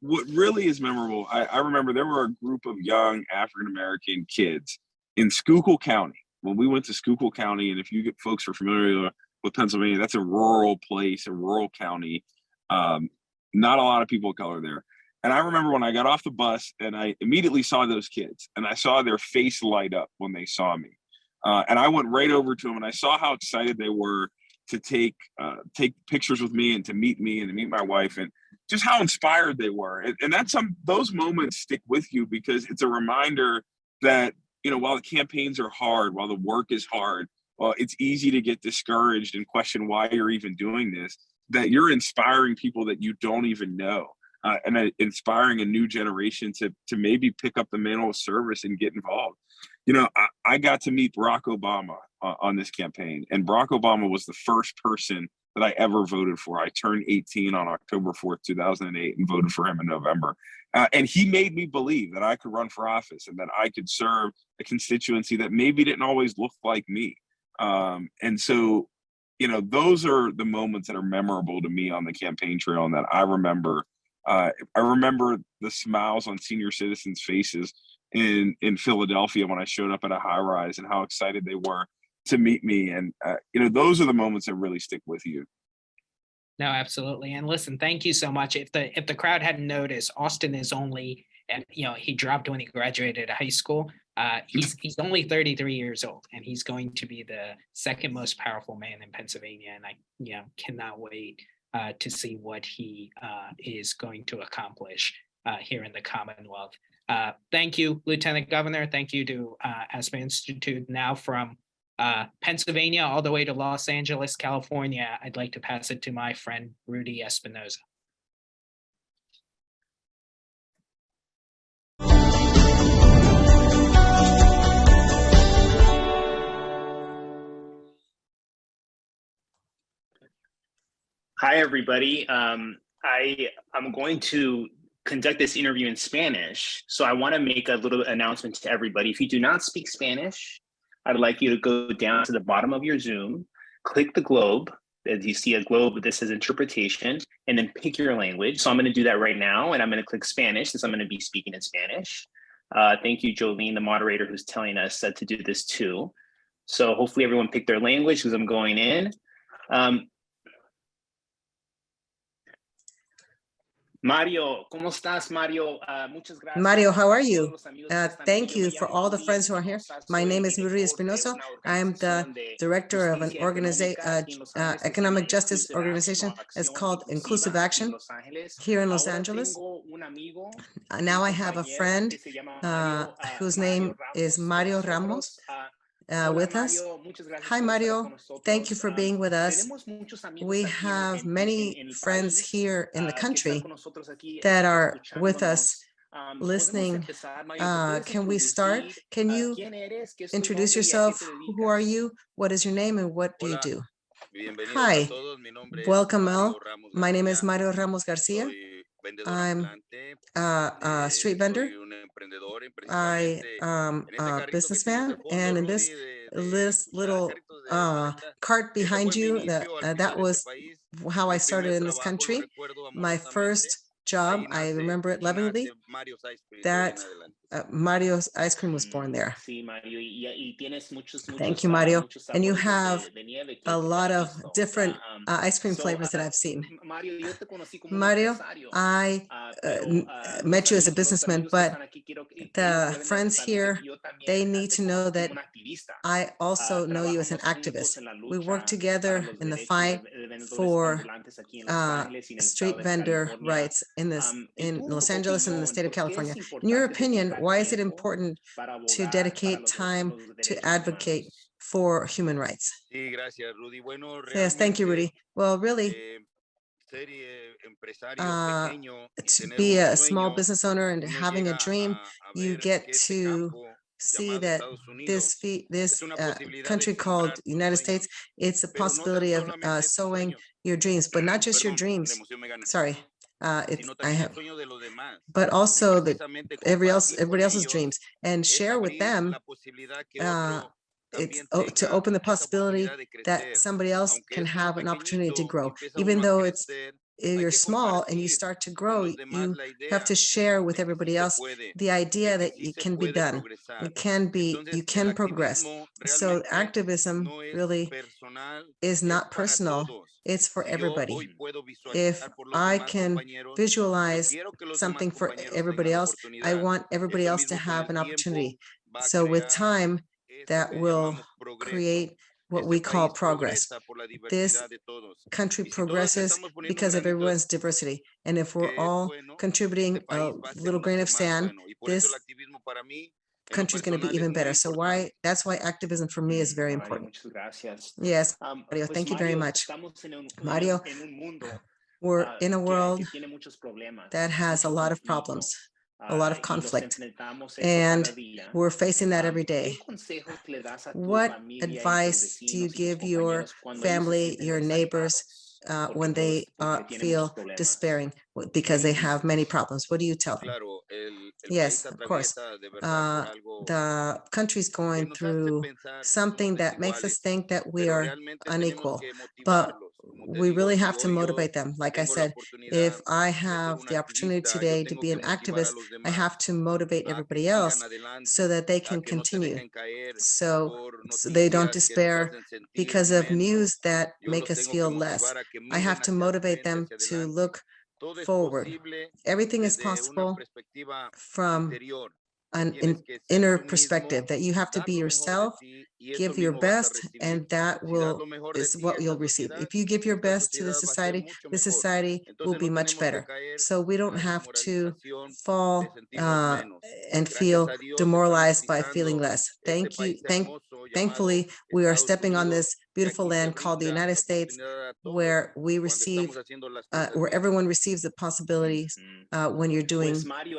what really is memorable, I remember there were a group of young African-American kids in Schuylkill County. When we went to Schuylkill County, and if you get folks are familiar with Pennsylvania, that's a rural place, a rural county. Not a lot of people of color there. And I remember when I got off the bus and I immediately saw those kids, and I saw their face light up when they saw me. And I went right over to them, and I saw how excited they were to take pictures with me and to meet me and to meet my wife, and just how inspired they were. And those moments stick with you, because it's a reminder that, while the campaigns are hard, while the work is hard, well, it's easy to get discouraged and question why you're even doing this. that you're inspiring people that you don't even know, and inspiring a new generation to maybe pick up the mantle of service and get involved. You know, I got to meet Barack Obama on this campaign, and Barack Obama was the first person that I ever voted for. I turned 18 on October 4th, 2008, and voted for him in November. And he made me believe that I could run for office and that I could serve a constituency that maybe didn't always look like me. And so, you know, those are the moments that are memorable to me on the campaign trail and that I remember. I remember the smiles on senior citizens' faces in Philadelphia when I showed up at a high rise and how excited they were to meet me. And, you know, those are the moments that really stick with you. No, absolutely. And listen, thank you so much. If the crowd hadn't noticed, Austin is only, you know, he dropped when he graduated high school. He's only 33 years old, and he's going to be the second most powerful man in Pennsylvania. And I, you know, cannot wait to see what he is going to accomplish here in the Commonwealth. Thank you, Lieutenant Governor. Thank you to Aspen Institute. Now from Pennsylvania all the way to Los Angeles, California, I'd like to pass it to my friend, Rudy Espinoza. Hi, everybody. I am going to conduct this interview in Spanish. So I want to make a little announcement to everybody. If you do not speak Spanish, I'd like you to go down to the bottom of your Zoom, click the globe. As you see a globe that says interpretation, and then pick your language. So I'm going to do that right now, and I'm going to click Spanish since I'm going to be speaking in Spanish. Thank you, Jolene, the moderator, who's telling us to do this too. So hopefully everyone picked their language because I'm going in. Mario, ¿cómo estás, Mario? Muchas gracias. Mario, how are you? Thank you for all the friends who are here. My name is Rudy Espinoza. I'm the director of an economic justice organization. It's called Inclusive Action here in Los Angeles. Now I have a friend whose name is Mario Ramos with us. Hi, Mario. Thank you for being with us. We have many friends here in the country that are with us listening. Can we start? Can you introduce yourself? Who are you? What is your name and what do you do? Hi, welcome, Mel. My name is Mario Ramos Garcia. I'm a street vendor. I am a businessman, and in this little cart behind you, that was how I started in this country. My first job, I remember it lovingly, that Mario's ice cream was born there. Thank you, Mario. And you have a lot of different ice cream flavors that I've seen. Mario, I met you as a businessman, but the friends here, they need to know that I also know you as an activist. We work together in the fight for street vendor rights in Los Angeles and in the state of California. In your opinion, why is it important to dedicate time to advocate for human rights? Yes, thank you, Rudy. Well, really, to be a small business owner and having a dream, you get to see that this country called United States, it's a possibility of sowing your dreams, but not just your dreams. Sorry. But also everybody else's dreams, and share with them. It's to open the possibility that somebody else can have an opportunity to grow, even though you're small and you start to grow. You have to share with everybody else the idea that it can be done. You can progress. So activism really is not personal. It's for everybody. If I can visualize something for everybody else, I want everybody else to have an opportunity. So with time, that will create what we call progress. This country progresses because of everyone's diversity. And if we're all contributing a little grain of sand, this country's going to be even better. So that's why activism for me is very important. Yes, Mario, thank you very much. Mario, we're in a world that has a lot of problems, a lot of conflict, and we're facing that every day. What advice do you give your family, your neighbors, when they feel despairing because they have many problems? What do you tell them? Yes, of course. The country's going through something that makes us think that we are unequal, but we really have to motivate them. Like I said, if I have the opportunity today to be an activist, I have to motivate everybody else so that they can continue, so they don't despair because of news that make us feel less. I have to motivate them to look forward. Everything is possible from an inner perspective, that you have to be yourself, give your best, and that is what you'll receive. If you give your best to the society will be much better. So we don't have to fall and feel demoralized by feeling less. Thank you. Thankfully, we are stepping on this beautiful land called the United States, where we receive, where everyone receives the possibilities when you're doing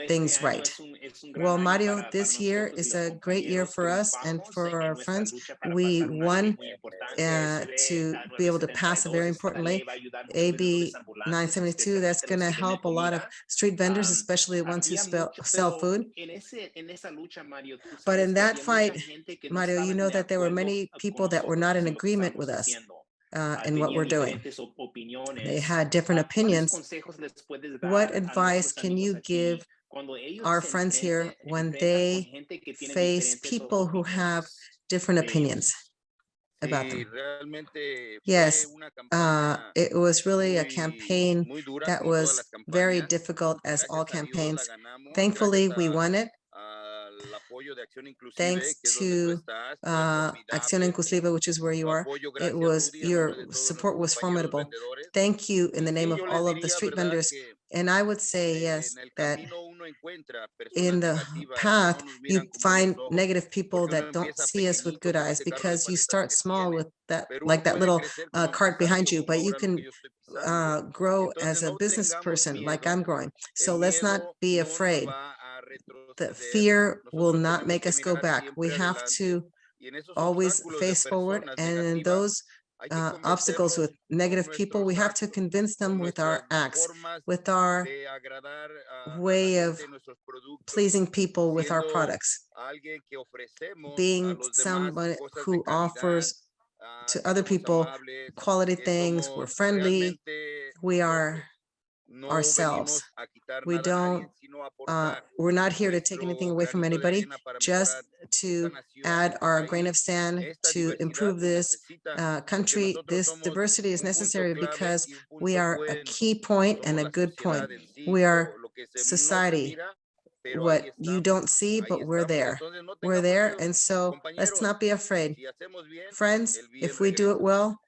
things right. Well, Mario, this year is a great year for us and for our friends. We won to be able to pass a very important lay, AB 972. That's going to help a lot of street vendors, especially the ones who sell food. But in that fight, Mario, you know that there were many people that were not in agreement with us in what we're doing. They had different opinions. What advice can you give our friends here when they face people who have different opinions about them? Yes, it was really a campaign that was very difficult, as all campaigns. Thankfully, we won it. Thanks to Acción Inclusiva, which is where you are. Your support was formidable. Thank you in the name of all of the street vendors. And I would say, yes, that in the path, you find negative people that don't see us with good eyes, because you start small with that, like that little cart behind you, but you can grow as a business person like I'm growing. So let's not be afraid. The fear will not make us go back. We have to always face forward, and in those obstacles with negative people, we have to convince them with our acts, with our way of pleasing people with our products, being someone who offers to other people quality things. We're friendly. We are ourselves. We don't, we're not here to take anything away from anybody, just to add our grain of sand to improve this country. This diversity is necessary because we are a key point and a good point. We are society, what you don't see, but we're there. We're there. And so let's not be afraid. Friends, if we do it well,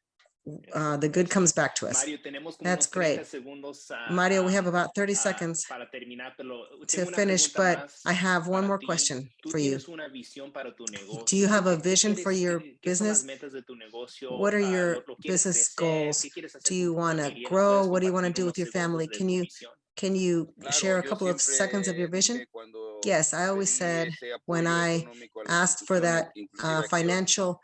the good comes back to us. That's great. Mario, we have about 30 seconds to finish, but I have one more question for you. Do you have a vision for your business? What are your business goals? Do you want to grow? What do you want to do with your family? Can you share a couple of seconds of your vision? Yes, I always said when I asked for that financial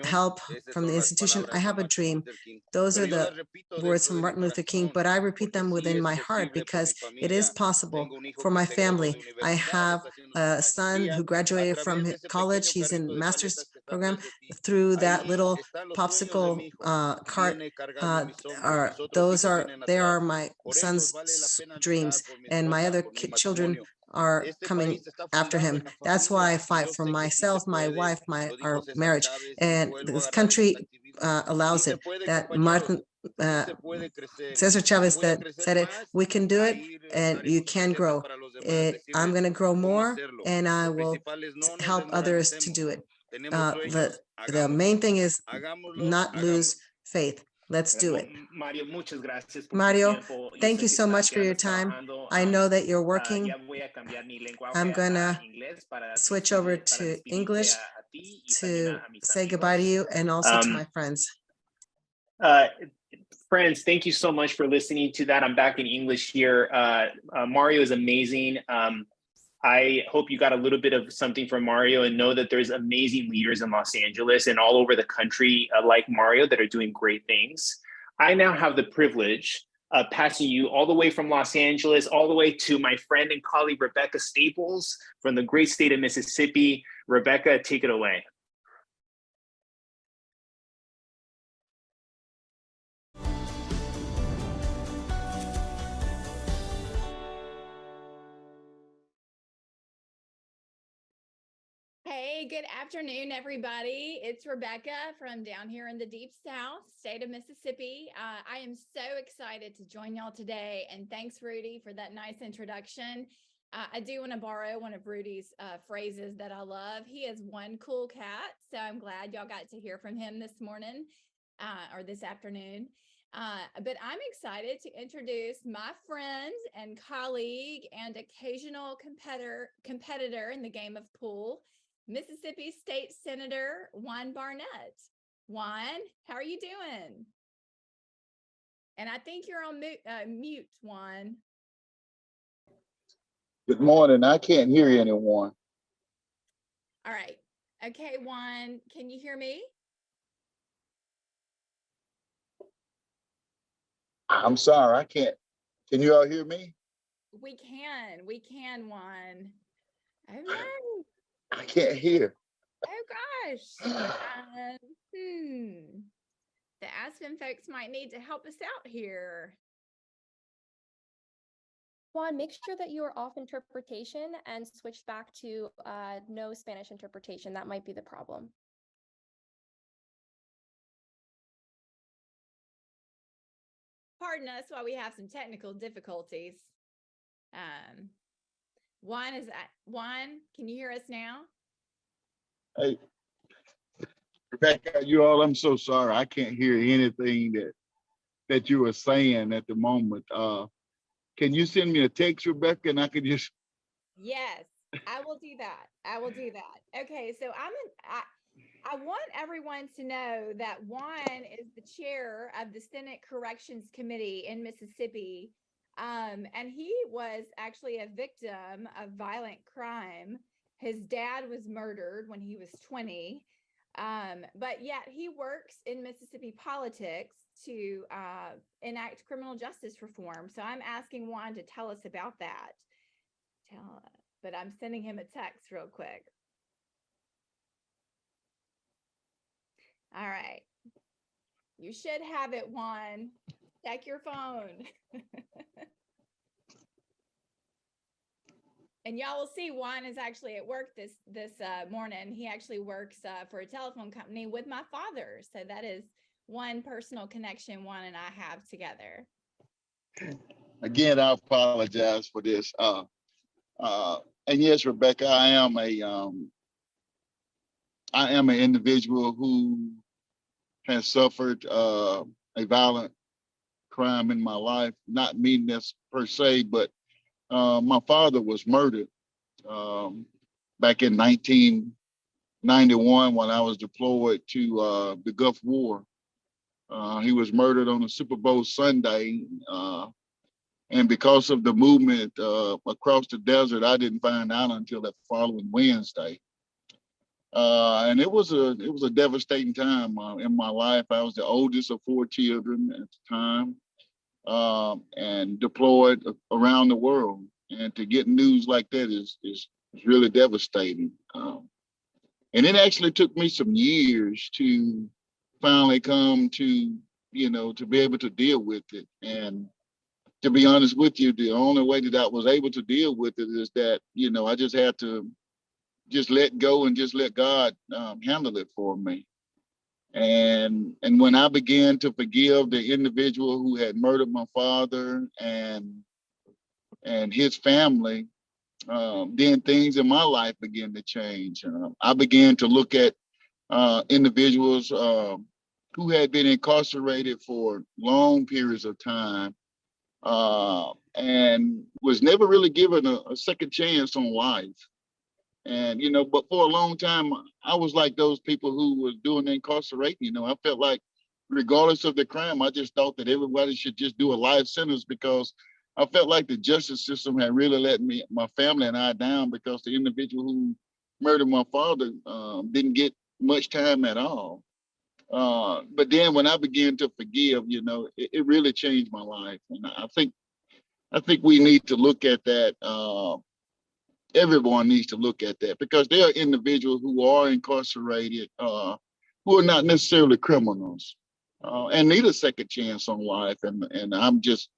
help from the institution, I have a dream. Those are the words from Martin Luther King, but I repeat them within my heart because it is possible for my family. I have a son who graduated from college. He's in master's program. Through that little popsicle cart, they are my son's dreams, and my other children are coming after him. That's why I fight for myself, my wife, our marriage, and this country allows it. That Martin Cesar Chavez that said it. We can do it, and you can grow. I'm going to grow more, and I will help others to do it. The main thing is not lose faith. Let's do it. Mario, muchas gracias por tu Mario, tiempo. Yo thank sé you que so much que for your andas time. trabajando. I know that you're working. Ya voy a cambiar mi lenguaje I'm a gonna inglés para switch over para to despedirte English a ti y también to a mis say goodbye to amigos. you and also to my friends. Friends, thank you so much for listening to that. I'm back in English here. Mario is amazing. I hope you got a little bit of something from Mario, and know that there's amazing leaders in Los Angeles and all over the country like Mario that are doing great things. I now have the privilege of passing you all the way from Los Angeles, all the way to my friend and colleague, Rebecca Staples from the great state of Mississippi. Rebecca, take it away. Hey, good afternoon, everybody. It's Rebecca from down here in the deep south, state of Mississippi. I am so excited to join y'all today, and thanks, Rudy, for that nice introduction. I do want to borrow one of Rudy's phrases that I love. He is one cool cat, so I'm glad y'all got to hear from him this morning or this afternoon. But I'm excited to introduce my friend and colleague and occasional competitor in the game of pool, Mississippi State Senator Juan Barnett. Juan, how are you doing? And I think you're on mute, Juan. Good morning. I can't hear anyone. All right. Okay, Juan, can you hear me? I'm sorry, I can't. Can you all hear me? We can, Juan. Oh no. I can't hear. Oh gosh. The Aspen folks might need to help us out here. Juan, make sure that you are off interpretation and switch back to no Spanish interpretation. That might be the problem. Pardon us while we have some technical difficulties. Juan, can you hear us now? Hey, Rebecca, I'm so sorry. I can't hear anything that you were saying at the moment. Can you send me a text, Rebecca, and I can just... Yes, I will do that. Okay, so I want everyone to know that Juan is the chair of the Senate Corrections Committee in Mississippi. And he was actually a victim of violent crime. His dad was murdered when he was 20. But yet he works in Mississippi politics to enact criminal justice reform. So I'm asking Juan to tell us about that. But I'm sending him a text real quick. All right. You should have it, Juan. Check your phone. And y'all will see Juan is actually at work this morning. He actually works for a telephone company with my father. So that is one personal connection Juan and I have together. Again, I apologize for this. And yes, Rebecca, I am an individual who has suffered a violent crime in my life. Not me per se, but my father was murdered back in 1991 when I was deployed to the Gulf War. He was murdered on a Super Bowl Sunday. And because of the movement across the desert, I didn't find out until that following Wednesday. And it was a devastating time in my life. I was the oldest of 4 children at the time, and deployed around the world. And to get news like that is really devastating. And it actually took me some years to finally come to be able to deal with it. And to be honest with you, the only way that I was able to deal with it is that, I just had to just let go and just let God handle it for me. And when I began to forgive the individual who had murdered my father and his family, then things in my life began to change. I began to look at individuals who had been incarcerated for long periods of time and was never really given a second chance on life. And, but for a long time, I was like those people who was doing incarcerating. I felt like regardless of the crime, I just thought that everybody should just do a life sentence because I felt like the justice system had really let my family and I down because the individual who murdered my father didn't get much time at all. But then when I began to forgive, it really changed my life. And I think we need to look at that. Everyone needs to look at that because there are individuals who are incarcerated who are not necessarily criminals and need a second chance on life. And I'm just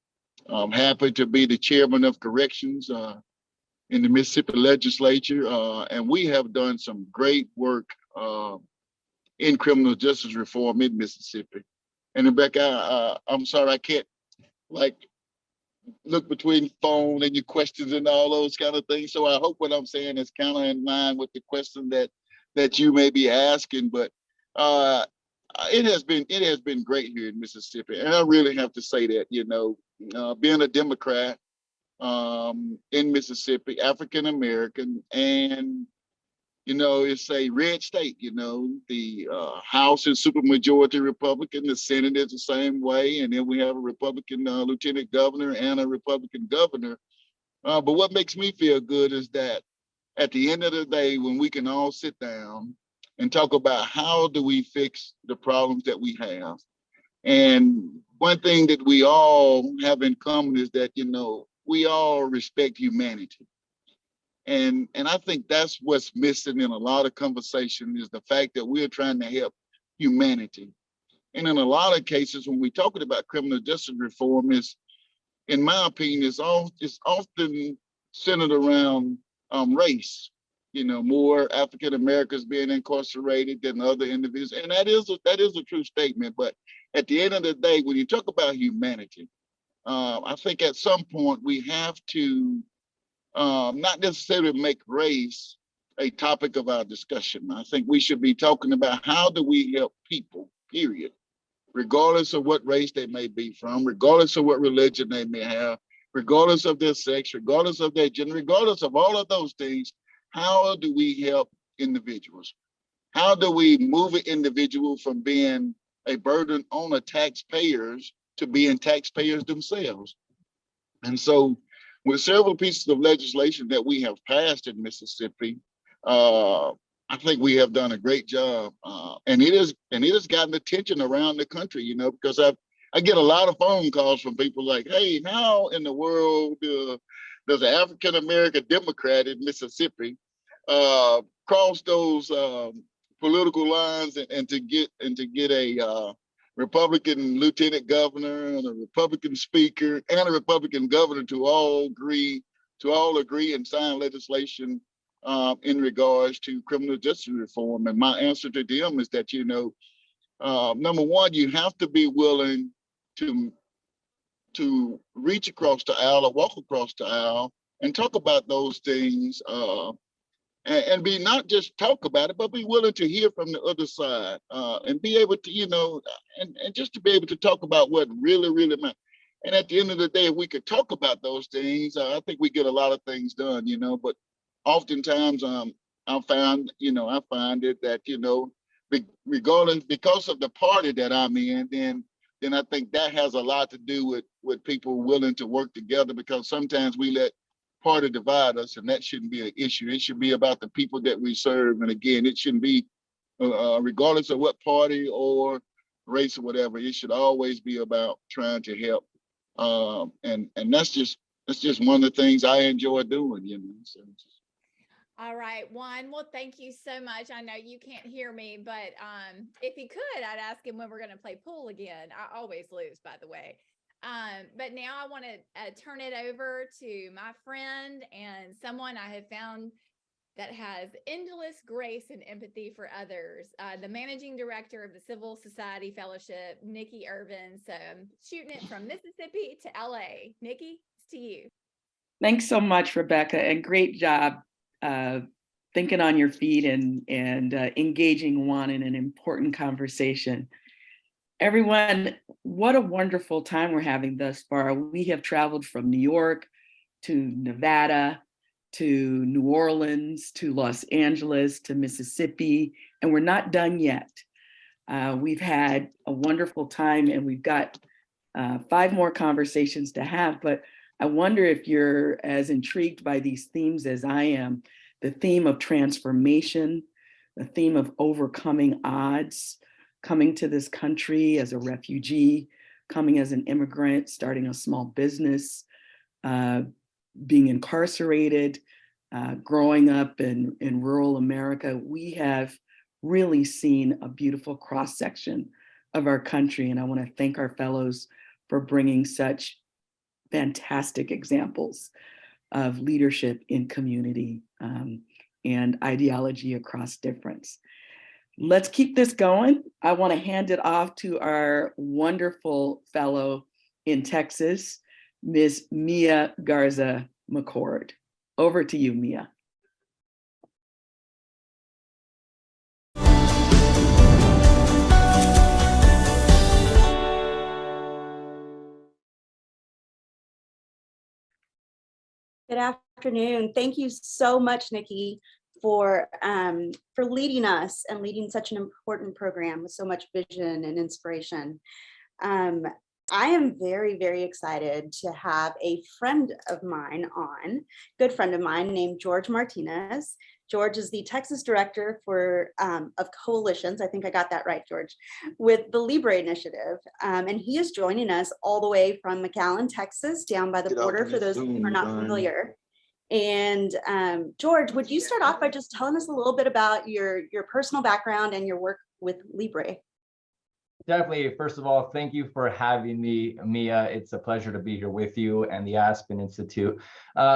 happy to be the chairman of corrections in the Mississippi legislature. And we have done some great work in criminal justice reform in Mississippi. And Rebecca, I'm sorry, I can't look between phone and your questions and all those kind of things. So I hope what I'm saying is kind of in line with the question that you may be asking. But it has been great here in Mississippi, and I really have to say that being a Democrat in Mississippi, African American, and it's a red state. The House is supermajority Republican. The Senate is the same way. And then we have a Republican lieutenant governor and a Republican governor. But what makes me feel good is that at the end of the day, when we can all sit down and talk about how do we fix the problems that we have. And one thing that we all have in common is that, we all respect humanity. And I think that's what's missing in a lot of conversation is the fact that we're trying to help humanity. And in a lot of cases, when we're talking about criminal justice reform, in my opinion, it's often centered around race. More African Americans being incarcerated than other individuals, and that is a true statement. But at the end of the day, when you talk about humanity, I think at some point we have to not necessarily make race a topic of our discussion. I think we should be talking about how do we help people, period, regardless of what race they may be from, regardless of what religion they may have, regardless of their sex, regardless of their gender, regardless of all of those things. How do we help individuals? How do we move an individual from being a burden on the taxpayers to being taxpayers themselves? And so with several pieces of legislation that we have passed in Mississippi, I think we have done a great job, and it has gotten attention around the country. Because I get a lot of phone calls from people like, "Hey, how in the world does an African American Democrat in Mississippi cross those political lines and to get a Republican lieutenant governor and a Republican speaker and a Republican governor to all agree and sign legislation in regards to criminal justice reform?" And my answer to them is that, number one, you have to be willing to reach across the aisle or walk across the aisle and talk about those things and be not just talk about it, but be willing to hear from the other side and be able to, and just to be able to talk about what really, really matters. And at the end of the day, if we could talk about those things, I think we get a lot of things done, but oftentimes I find it that, regardless, because of the party that I'm in, then I think that has a lot to do with people willing to work together, because sometimes we let party divide us, and that shouldn't be an issue. It should be about the people that we serve. And again, it shouldn't be regardless of what party or race or whatever. It should always be about trying to help. And that's just one of the things I enjoy doing. So. All right, Juan. Well, thank you so much. I know you can't hear me, but if he could, I'd ask him when we're going to play pool again. I always lose, by the way. But now I want to turn it over to my friend and someone I have found that has endless grace and empathy for others, the managing director of the Civil Society Fellowship, Nikki Irvin. So I'm shooting it from Mississippi to LA. Nikki, it's to you. Thanks so much, Rebecca, and great job thinking on your feet and engaging Juan in an important conversation. Everyone, what a wonderful time we're having thus far. We have traveled from New York to Nevada, to New Orleans, to Los Angeles, to Mississippi, and we're not done yet. We've had a wonderful time and we've got 5 more conversations to have, but I wonder if you're as intrigued by these themes as I am. The theme of transformation, the theme of overcoming odds, coming to this country as a refugee, coming as an immigrant, starting a small business, being incarcerated, growing up in rural America. We have really seen a beautiful cross-section of our country, and I want to thank our fellows for bringing such fantastic examples of leadership in community and ideology across difference. Let's keep this going. I want to hand it off to our wonderful fellow in Texas, Ms. Mia Garza McCord. Over to you, Mia. Good afternoon. Thank you so much, Nikki, for leading us and leading such an important program with so much vision and inspiration. I am very, very excited to have a friend of mine on, good friend of mine named George Martinez. George is the Texas Director of Coalitions, I think I got that right, George, with the Libre Initiative. And he is joining us all the way from McAllen, Texas, down by the border for those who are not familiar. And George, would you start off by just telling us a little bit about your personal background and your work with Libre? Definitely. First of all, thank you for having me, Mia. It's a pleasure to be here with you and the Aspen Institute.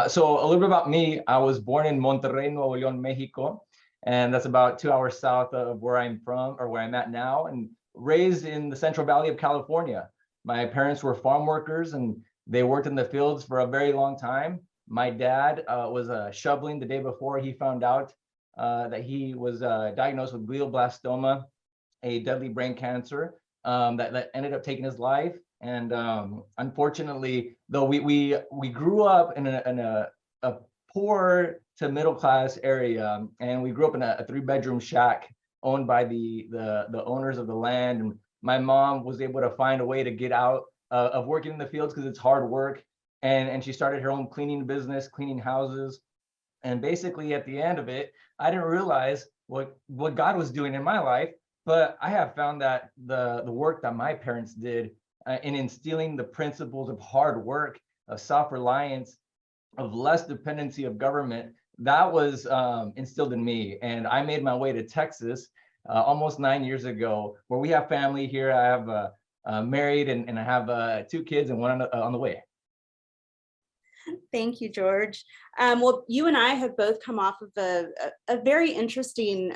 So a little bit about me. I was born in Monterrey, Nuevo León, Mexico, and that's about 2 hours south of where I'm from, or where I'm at now, and raised in the Central Valley of California. My parents were farm workers and they worked in the fields for a very long time. My dad was shoveling the day before he found out that he was diagnosed with glioblastoma, a deadly brain cancer that ended up taking his life. And unfortunately, though we grew up in a poor to middle class area, and we grew up in a 3-bedroom shack owned by the owners of the land. And my mom was able to find a way to get out of working in the fields because it's hard work. And she started her own cleaning business, cleaning houses. And basically at the end of it, I didn't realize what God was doing in my life. But I have found that the work that my parents did in instilling the principles of hard work, of self-reliance, of less dependency of government, that was instilled in me. And I made my way to Texas almost 9 years ago, where we have family here. I have married and I have 2 kids and one on the way. Thank you, George. Well, you and I have both come off of a very interesting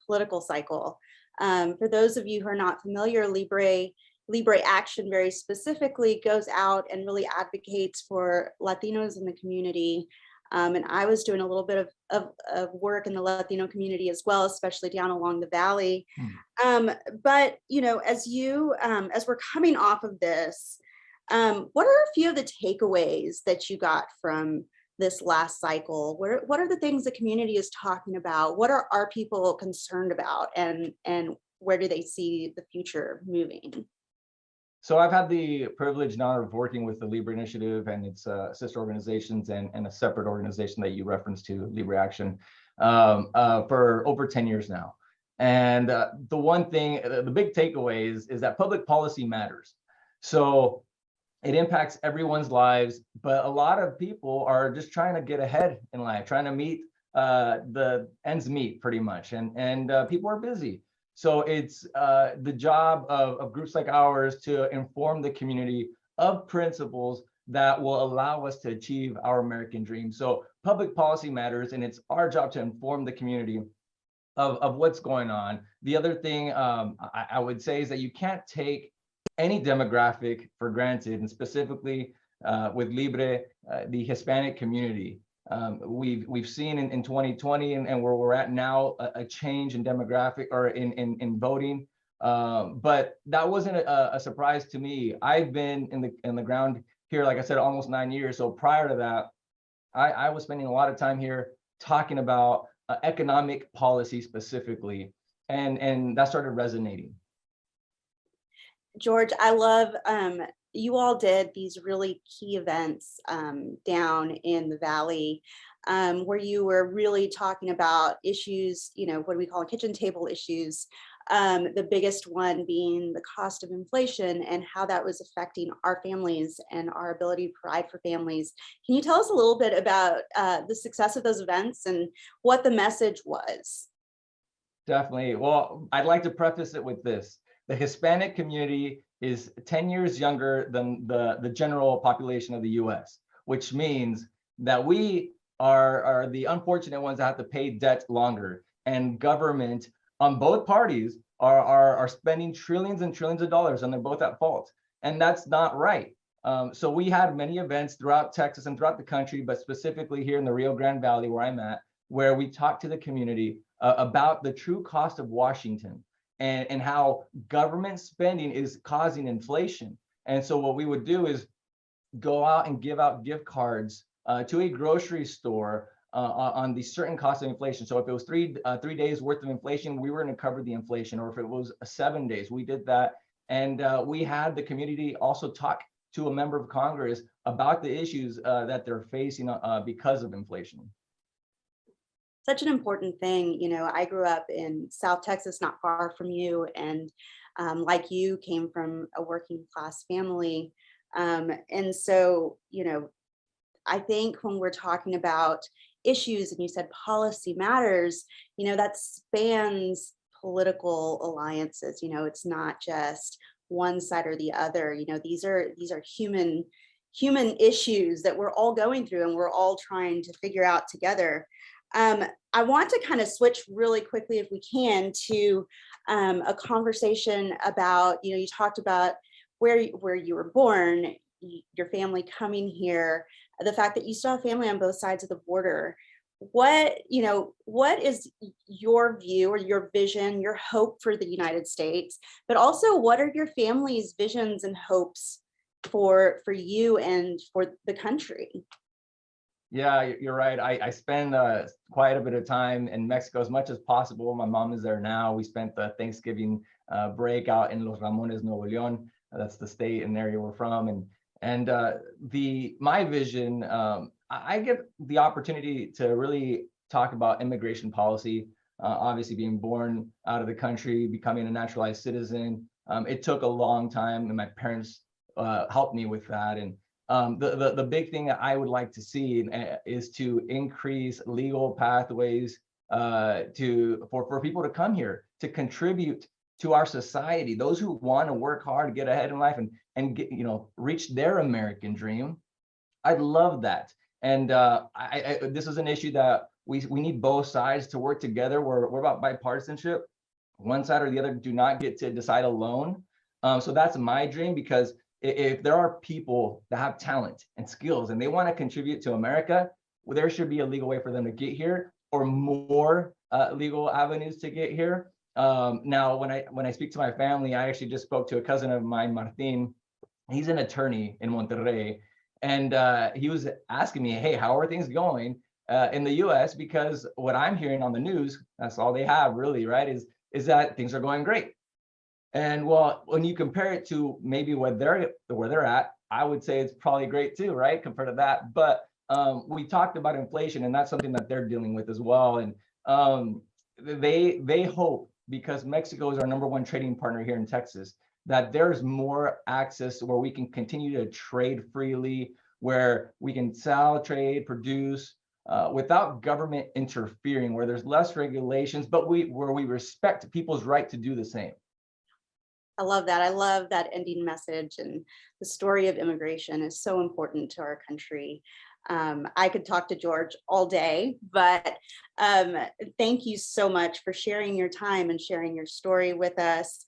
political cycle. For those of you who are not familiar, Libre Action very specifically goes out and really advocates for Latinos in the community. And I was doing a little bit of work in the Latino community as well, especially down along the valley. But you know, as we're coming off of this, what are a few of the takeaways that you got from this last cycle? What are the things the community is talking about? What are our people concerned about, and where do they see the future moving? So I've had the privilege and honor of working with the Libre Initiative and its sister organizations and a separate organization that you referenced to, Libre Action, for over 10 years now. And the one thing, the big takeaway is that public policy matters. So it impacts everyone's lives, but a lot of people are just trying to get ahead in life, trying to meet the ends meet pretty much, and people are busy. So it's the job of groups like ours to inform the community of principles that will allow us to achieve our American dream. So public policy matters, and it's our job to inform the community of what's going on. The other thing I would say is that you can't take any demographic for granted, and specifically with Libre, the Hispanic community. We've seen in 2020 and where we're at now a change in demographic or in voting. But that wasn't a surprise to me. I've been in the ground here, like I said, almost 9 years. So prior to that, I was spending a lot of time here talking about economic policy specifically, and that started resonating. George, I love you all did these really key events down in the Valley where you were really talking about issues, you know, what do we call kitchen table issues, the biggest one being the cost of inflation and how that was affecting our families and our ability to provide for families. Can you tell us a little bit about the success of those events and what the message was? Definitely. Well, I'd like to preface it with this. The Hispanic community is 10 years younger than the general population of the US, which means that we are the unfortunate ones that have to pay debt longer, and government on both parties are spending trillions and trillions of dollars, and they're both at fault. And that's not right. So we had many events throughout Texas and throughout the country, but specifically here in the Rio Grande Valley where I'm at, where we talked to the community about the true cost of Washington and how government spending is causing inflation. And so what we would do is go out and give out gift cards to a grocery store on the certain cost of inflation. So if it was three days worth of inflation, we were going to cover the inflation, or if it was 7 days, we did that. And we had the community also talk to a member of Congress about the issues that they're facing because of inflation. Such an important thing. You know, I grew up in South Texas, not far from you, and like you, came from a working class family. And so, you know, I think when we're talking about issues, and you said policy matters, you know, that spans political alliances. You know, it's not just one side or the other. You know, these are human issues that we're all going through and we're all trying to figure out together. I want to kind of switch really quickly, if we can, to a conversation about, you know, you talked about where you were born, your family coming here, the fact that you still have family on both sides of the border. What is your view or your vision, your hope for the United States, but also what are your family's visions and hopes for you and for the country? Yeah, you're right. I spend quite a bit of time in Mexico as much as possible. My mom is there now. We spent the Thanksgiving break out in Los Ramones, Nuevo León. That's the state and area we're from. And my vision, I get the opportunity to really talk about immigration policy. Obviously, being born out of the country, becoming a naturalized citizen. It took a long time, and my parents helped me with that. And the big thing that I would like to see is to increase legal pathways for people to come here, to contribute to our society. Those who want to work hard, get ahead in life, and get, reach their American dream. I'd love that. And this is an issue that we need both sides to work together. We're about bipartisanship. One side or the other do not get to decide alone. So that's my dream, because if there are people that have talent and skills and they want to contribute to America, well, there should be a legal way for them to get here, or more legal avenues to get here. Now, when I speak to my family, I actually just spoke to a cousin of mine, Martin. He's an attorney in Monterrey, and he was asking me, hey, how are things going in the US? Because what I'm hearing on the news, that's all they have really, right, is that things are going great. And well, when you compare it to maybe where they're at, I would say it's probably great too, right, compared to that. But we talked about inflation, and that's something that they're dealing with as well. And they hope, because Mexico is our #1 trading partner here in Texas, that there's more access where we can continue to trade freely, where we can sell, trade, produce without government interfering, where there's less regulations, but where we respect people's right to do the same. I love that. I love that ending message, and the story of immigration is so important to our country. I could talk to George all day, but thank you so much for sharing your time and sharing your story with us.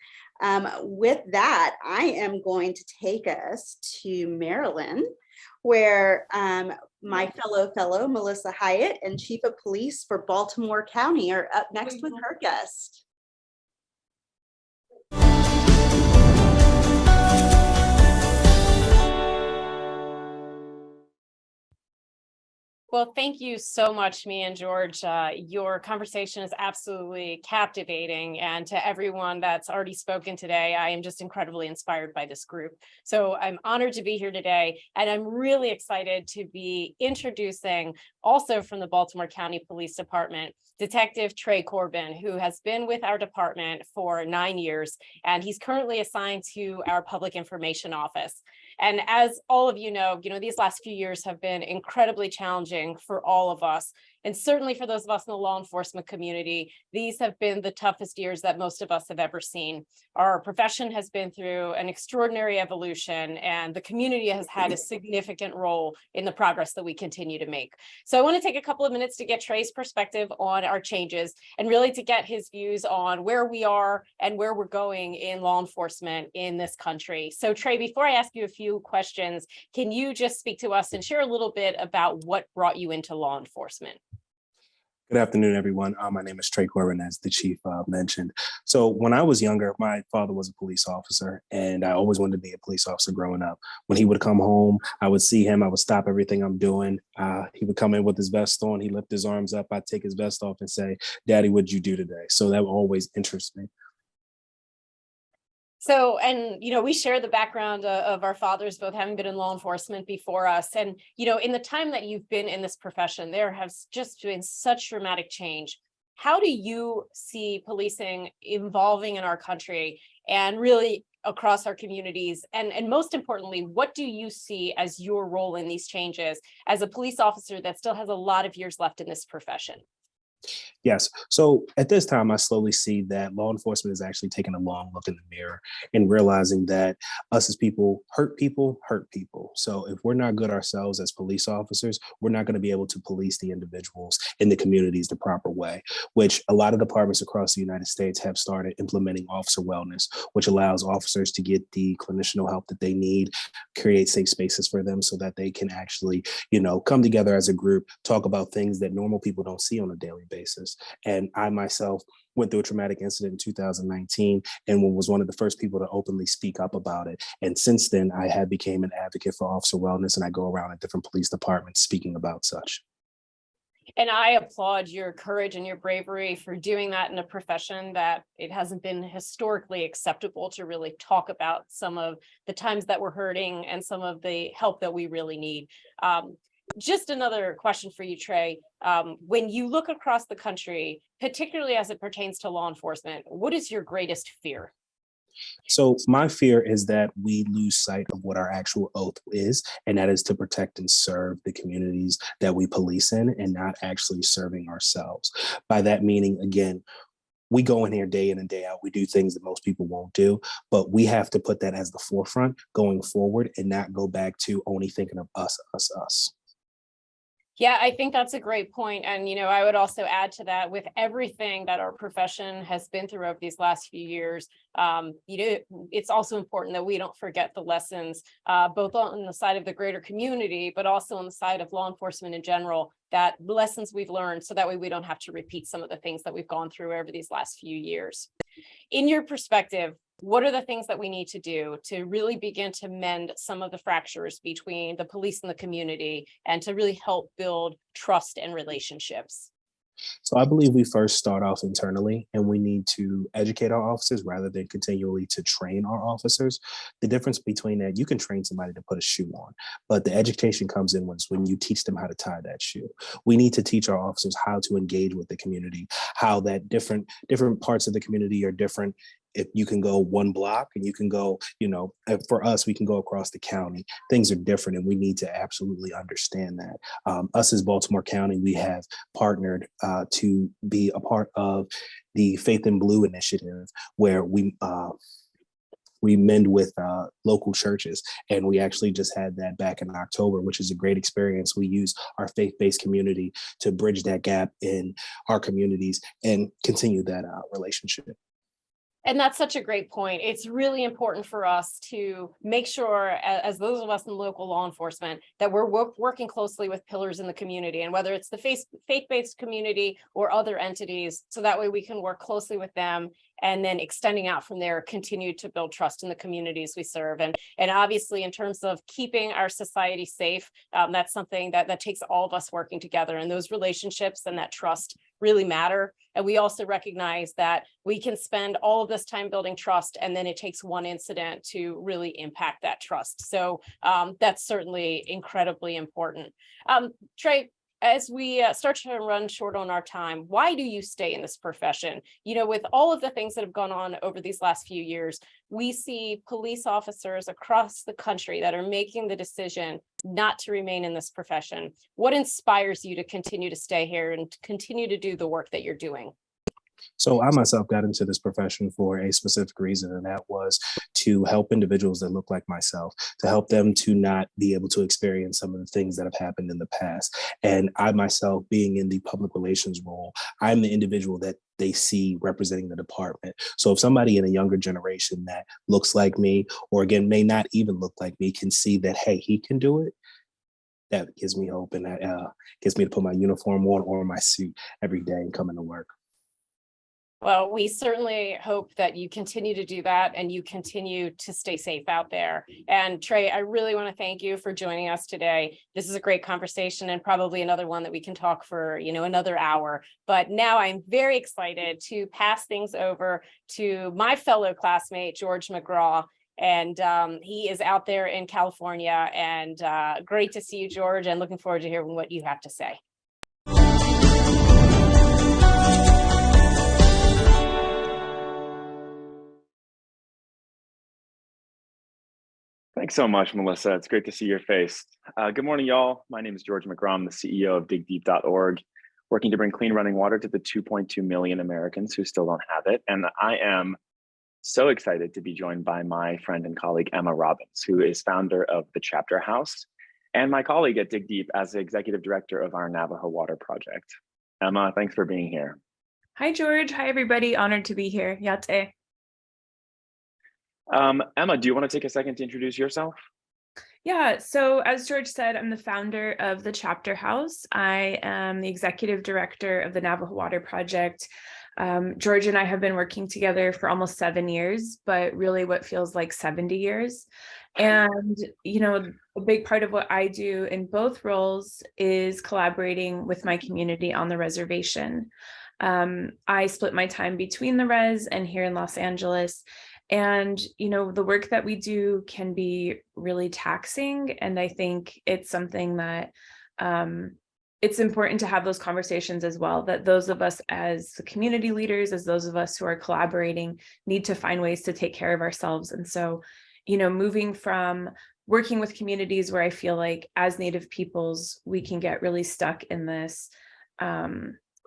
With that, I am going to take us to Maryland, where my fellow Melissa Hyatt and Chief of Police for Baltimore County are up next with her guest. Well, thank you so much, Mia and George. Your conversation is absolutely captivating. And to everyone that's already spoken today, I am just incredibly inspired by this group. So I'm honored to be here today. And I'm really excited to be introducing, also from the Baltimore County Police Department, Detective Trey Corbin, who has been with our department for 9 years, and he's currently assigned to our Public Information Office. And as all of you know, these last few years have been incredibly challenging for all of us. And certainly for those of us in the law enforcement community, these have been the toughest years that most of us have ever seen. Our profession has been through an extraordinary evolution, and the community has had a significant role in the progress that we continue to make. So I want to take a couple of minutes to get Trey's perspective on our changes and really to get his views on where we are and where we're going in law enforcement in this country. So Trey, before I ask you a few questions, can you just speak to us and share a little bit about what brought you into law enforcement? Good afternoon, everyone. My name is Trey Corbin, as the chief mentioned. So when I was younger, my father was a police officer, and I always wanted to be a police officer growing up. When he would come home, I would see him, I would stop everything I'm doing. He would come in with his vest on, he'd lift his arms up, I'd take his vest off and say, "Daddy, what'd you do today?" So that would always interest me. So, and, we share the background of our fathers both having been in law enforcement before us. And, in the time that you've been in this profession, there has just been such dramatic change. How do you see policing evolving in our country and really across our communities? And most importantly, what do you see as your role in these changes as a police officer that still has a lot of years left in this profession? Yes. So at this time, I slowly see that law enforcement is actually taking a long look in the mirror and realizing that us as people hurt people. So if we're not good ourselves as police officers, we're not going to be able to police the individuals in the communities the proper way, which a lot of departments across the United States have started implementing officer wellness, which allows officers to get the clinicianal help that they need, create safe spaces for them so that they can actually, come together as a group, talk about things that normal people don't see on a daily basis. And I myself went through a traumatic incident in 2019 and was one of the first people to openly speak up about it. And since then, I have became an advocate for officer wellness, and I go around at different police departments speaking about such. And I applaud your courage and your bravery for doing that in a profession that it hasn't been historically acceptable to really talk about some of the times that we're hurting and some of the help that we really need. Just another question for you, Trey. When you look across the country, particularly as it pertains to law enforcement, what is your greatest fear? So my fear is that we lose sight of what our actual oath is, and that is to protect and serve the communities that we police in and not actually serving ourselves. By that meaning, again, we go in here day in and day out. We do things that most people won't do, but we have to put that as the forefront going forward and not go back to only thinking of us. Yeah, I think that's a great point. And, I would also add to that, with everything that our profession has been through over these last few years, it's also important that we don't forget the lessons, both on the side of the greater community, but also on the side of law enforcement in general, that lessons we've learned so that way we don't have to repeat some of the things that we've gone through over these last few years. In your perspective, what are the things that we need to do to really begin to mend some of the fractures between the police and the community and to really help build trust and relationships? So I believe we first start off internally, and we need to educate our officers rather than continually to train our officers. The difference between that, you can train somebody to put a shoe on, but the education comes in when you teach them how to tie that shoe. We need to teach our officers how to engage with the community, how that different parts of the community are different. If you can go one block and you can go, for us, we can go across the county. Things are different, and we need to absolutely understand that. Us as Baltimore County, we have partnered to be a part of the Faith in Blue initiative, where we mend with local churches. And we actually just had that back in October, which is a great experience. We use our faith-based community to bridge that gap in our communities and continue that relationship. And that's such a great point. It's really important for us to make sure, as those of us in local law enforcement, that we're working closely with pillars in the community, and whether it's the faith-based community or other entities, so that way we can work closely with them and then extending out from there, continue to build trust in the communities we serve. And obviously, in terms of keeping our society safe, that's something that takes all of us working together, and those relationships and that trust really matter. And we also recognize that we can spend all of this time building trust, and then it takes one incident to really impact that trust. So that's certainly incredibly important. Trey, as we start to run short on our time, why do you stay in this profession? You know, with all of the things that have gone on over these last few years, we see police officers across the country that are making the decision not to remain in this profession. What inspires you to continue to stay here and to continue to do the work that you're doing? So I myself got into this profession for a specific reason, and that was to help individuals that look like myself, to help them to not be able to experience some of the things that have happened in the past. And I myself, being in the public relations role, I'm the individual that they see representing the department. So if somebody in a younger generation that looks like me, or again, may not even look like me, can see that, hey, he can do it, that gives me hope, and that gets me to put my uniform on or my suit every day and come into work. Well, we certainly hope that you continue to do that and you continue to stay safe out there. And Trey, I really want to thank you for joining us today. This is a great conversation and probably another one that we can talk for, another hour. But now I'm very excited to pass things over to my fellow classmate, George McGraw. And he is out there in California. And great to see you, George, and looking forward to hearing what you have to say. Thanks so much, Melissa. It's great to see your face. Good morning, y'all. My name is George McGraw. I'm the CEO of digdeep.org, working to bring clean running water to the 2.2 million Americans who still don't have it. And I am so excited to be joined by my friend and colleague, Emma Robbins, who is founder of the Chapter House, and my colleague at Dig Deep as the executive director of our Navajo Water Project. Emma, thanks for being here. Hi, George. Hi, everybody. Honored to be here. Yate. Emma, do you want to take a second to introduce yourself? Yeah, so as George said, I'm the founder of the Chapter House. I am the executive director of the Navajo Water Project. George and I have been working together for almost 7 years, but really what feels like 70 years. And, a big part of what I do in both roles is collaborating with my community on the reservation. I split my time between the res and here in Los Angeles. And, the work that we do can be really taxing. And I think it's something that it's important to have those conversations as well, that those of us as the community leaders, as those of us who are collaborating, need to find ways to take care of ourselves. And so, moving from working with communities where I feel like as Native peoples, we can get really stuck in this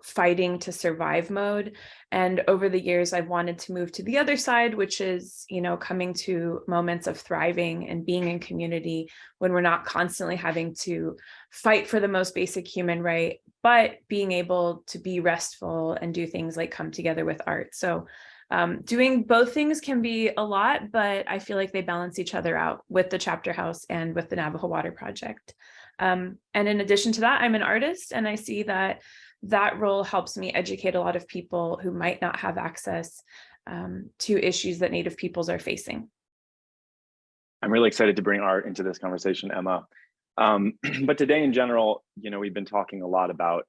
fighting to survive mode. And over the years, I've wanted to move to the other side, which is, coming to moments of thriving and being in community when we're not constantly having to fight for the most basic human right, but being able to be restful and do things like come together with art. So doing both things can be a lot, but I feel like they balance each other out with the Chapter House and with the Navajo Water Project. And in addition to that, I'm an artist, and I see that role helps me educate a lot of people who might not have access to issues that Native peoples are facing. I'm really excited to bring art into this conversation, Emma. But today in general, we've been talking a lot about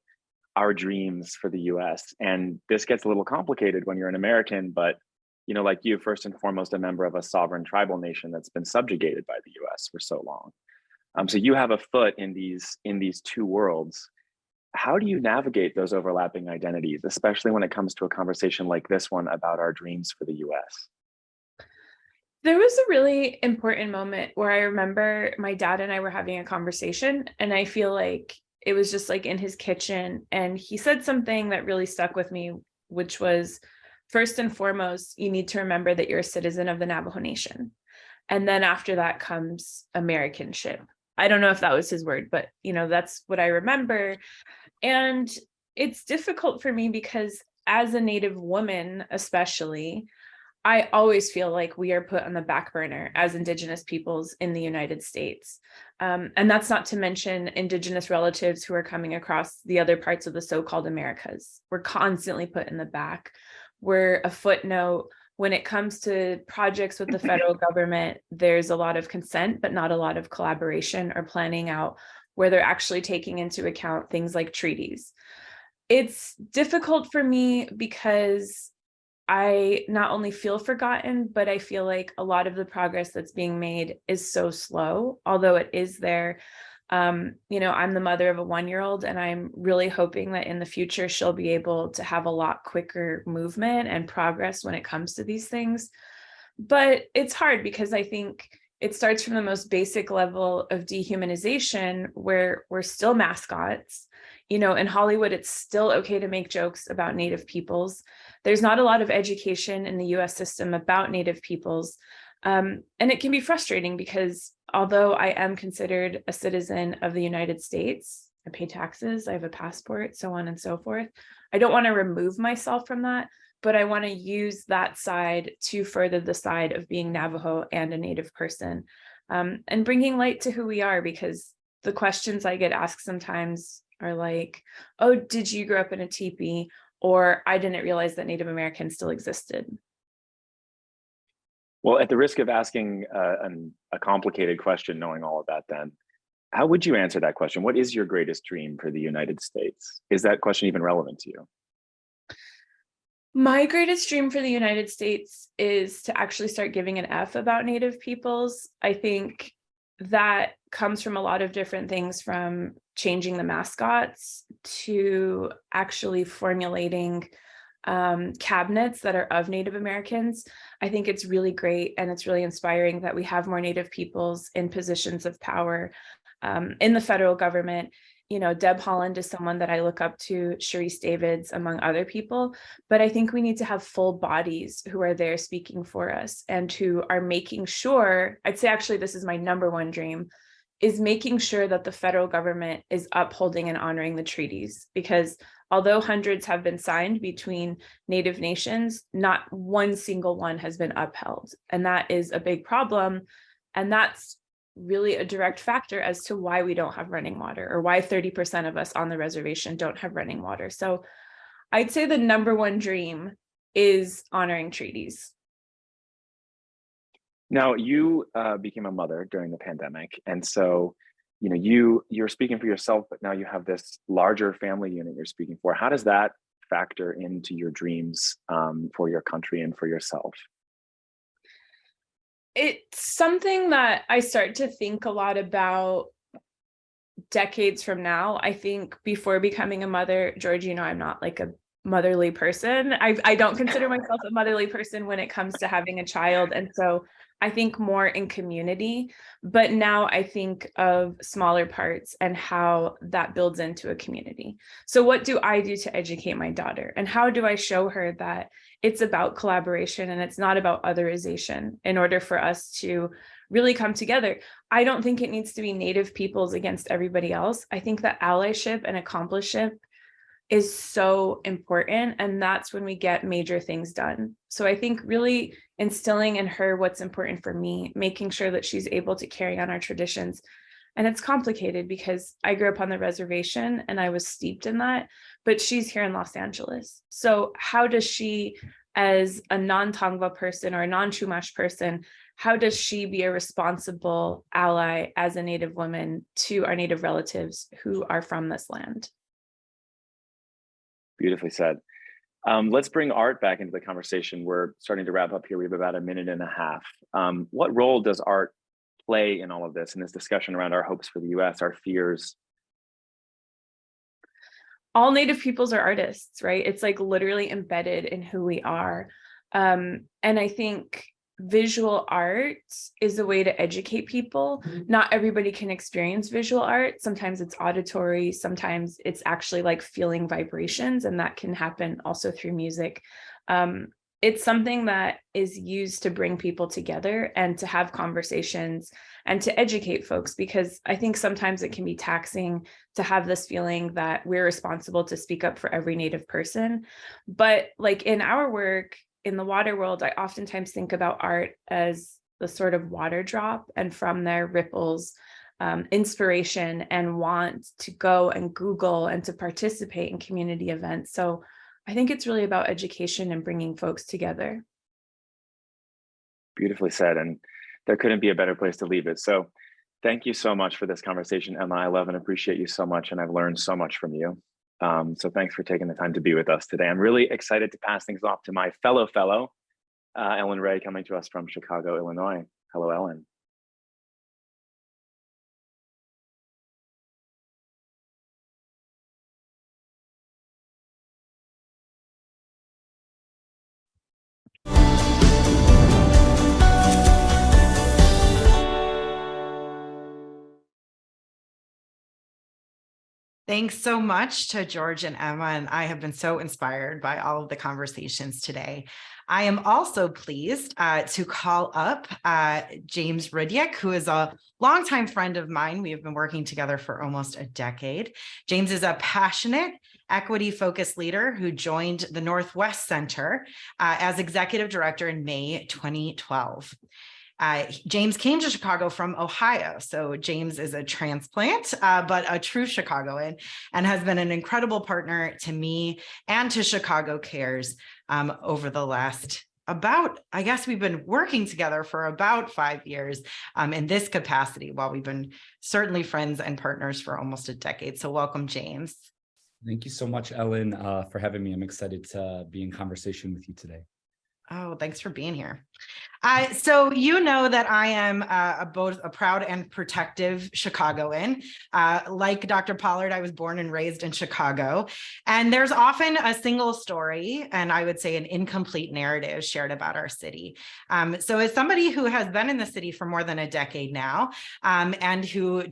our dreams for the US, and this gets a little complicated when you're an American, but like you, first and foremost, a member of a sovereign tribal nation that's been subjugated by the US for so long. So you have a foot in these two worlds. How do you navigate those overlapping identities, especially when it comes to a conversation like this one about our dreams for the US? There was a really important moment where I remember my dad and I were having a conversation, and I feel like it was just like in his kitchen, and he said something that really stuck with me, which was, first and foremost, you need to remember that you're a citizen of the Navajo Nation. And then after that comes Americanship. I don't know if that was his word, but that's what I remember. And it's difficult for me because as a Native woman, especially, I always feel like we are put on the back burner as Indigenous peoples in the United States. And that's not to mention Indigenous relatives who are coming across the other parts of the so-called Americas. We're constantly put in the back. we're a footnote. When it comes to projects with the federal government, there's a lot of consent, but not a lot of collaboration or planning out where they're actually taking into account things like treaties. It's difficult for me because I not only feel forgotten, but I feel like a lot of the progress that's being made is so slow, although it is there. You know, I'm the mother of a 1-year-old, and I'm really hoping that in the future she'll be able to have a lot quicker movement and progress when it comes to these things. But it's hard because I think it starts from the most basic level of dehumanization, where we're still mascots. You know, in Hollywood, it's still okay to make jokes about Native peoples. There's not a lot of education in the US system about Native peoples. And it can be frustrating because although I am considered a citizen of the United States, I pay taxes, I have a passport, so on and so forth, I don't want to remove myself from that, but I want to use that side to further the side of being Navajo and a Native person, and bringing light to who we are, because the questions I get asked sometimes are like, oh, did you grow up in a teepee? Or I didn't realize that Native Americans still existed. Well, at the risk of asking a complicated question, knowing all of that, then, how would you answer that question? What is your greatest dream for the United States? Is that question even relevant to you? My greatest dream for the United States is to actually start giving an F about Native peoples. I think that comes from a lot of different things, from changing the mascots to actually formulating cabinets that are of Native Americans. I think it's really great and it's really inspiring that we have more Native peoples in positions of power in the federal government. You know, Deb Haaland is someone that I look up to, Sharice Davids, among other people, but I think we need to have full bodies who are there speaking for us and who are making sure, I'd say actually this is my number one dream, is making sure that the federal government is upholding and honoring the treaties. Because although hundreds have been signed between Native nations, not one single one has been upheld. And that is a big problem. And that's really a direct factor as to why we don't have running water, or why 30% of us on the reservation don't have running water. So I'd say the number one dream is honoring treaties. Now, you became a mother during the pandemic. And so, you know, you're speaking for yourself, but now you have this larger family unit you're speaking for. How does that factor into your dreams for your country and for yourself? It's something that I start to think a lot about decades from now. I think before becoming a mother, George, you know, I'm not like a motherly person. I don't consider myself a motherly person when it comes to having a child. And so I think more in community, but now I think of smaller parts and how that builds into a community. So what do I do to educate my daughter? And how do I show her that it's about collaboration and it's not about otherization in order for us to really come together? I don't think it needs to be Native peoples against everybody else. I think that allyship and accompliceship is so important, and that's when we get major things done. So I think really instilling in her what's important for me, making sure that she's able to carry on our traditions. And it's complicated because I grew up on the reservation and I was steeped in that, but she's here in Los Angeles. So how does she, as a non-Tongva person or a non-Chumash person, how does she be a responsible ally as a Native woman to our Native relatives who are from this land? Beautifully said. Let's bring Art back into the conversation. We're starting to wrap up here. We have about a minute and a half. What role does art play in all of this, in this discussion around our hopes for the US, our fears? All Native peoples are artists, right? It's like literally embedded in who we are. And I think visual art is a way to educate people. Not everybody can experience visual art. Sometimes it's auditory, sometimes it's actually like feeling vibrations, and that can happen also through music. It's something that is used to bring people together and to have conversations and to educate folks, because I think sometimes it can be taxing to have this feeling that we're responsible to speak up for every Native person. But like in our work, in the water world, I oftentimes think about art as the sort of water drop, and from there ripples inspiration and want to go and Google and to participate in community events. So I think it's really about education and bringing folks together. Beautifully said, and there couldn't be a better place to leave it. So thank you so much for this conversation, Emma. I love and appreciate you so much, and I've learned so much from you. So thanks for taking the time to be with us today. I'm really excited to pass things off to my fellow, Ellen Ray, coming to us from Chicago, Illinois. Hello, Ellen. Thanks so much to George and Emma, and I have been so inspired by all of the conversations today. I am also pleased to call up James Rudiak, who is a longtime friend of mine. We have been working together for almost a decade. James is a passionate, equity-focused leader who joined the Northwest Center as executive director in May 2012. James came to Chicago from Ohio. So James is a transplant, but a true Chicagoan, and has been an incredible partner to me and to Chicago Cares over the last I guess we've been working together for about 5 years in this capacity, while we've been certainly friends and partners for almost a decade. So welcome, James. Thank you so much, Ellen, for having me. I'm excited to be in conversation with you today. Oh, thanks for being here. So you know that I am both a proud and protective Chicagoan. Like Dr. Pollard, I was born and raised in Chicago. And there's often a single story, and I would say an incomplete narrative shared about our city. So as somebody who has been in the city for more than a decade now, and who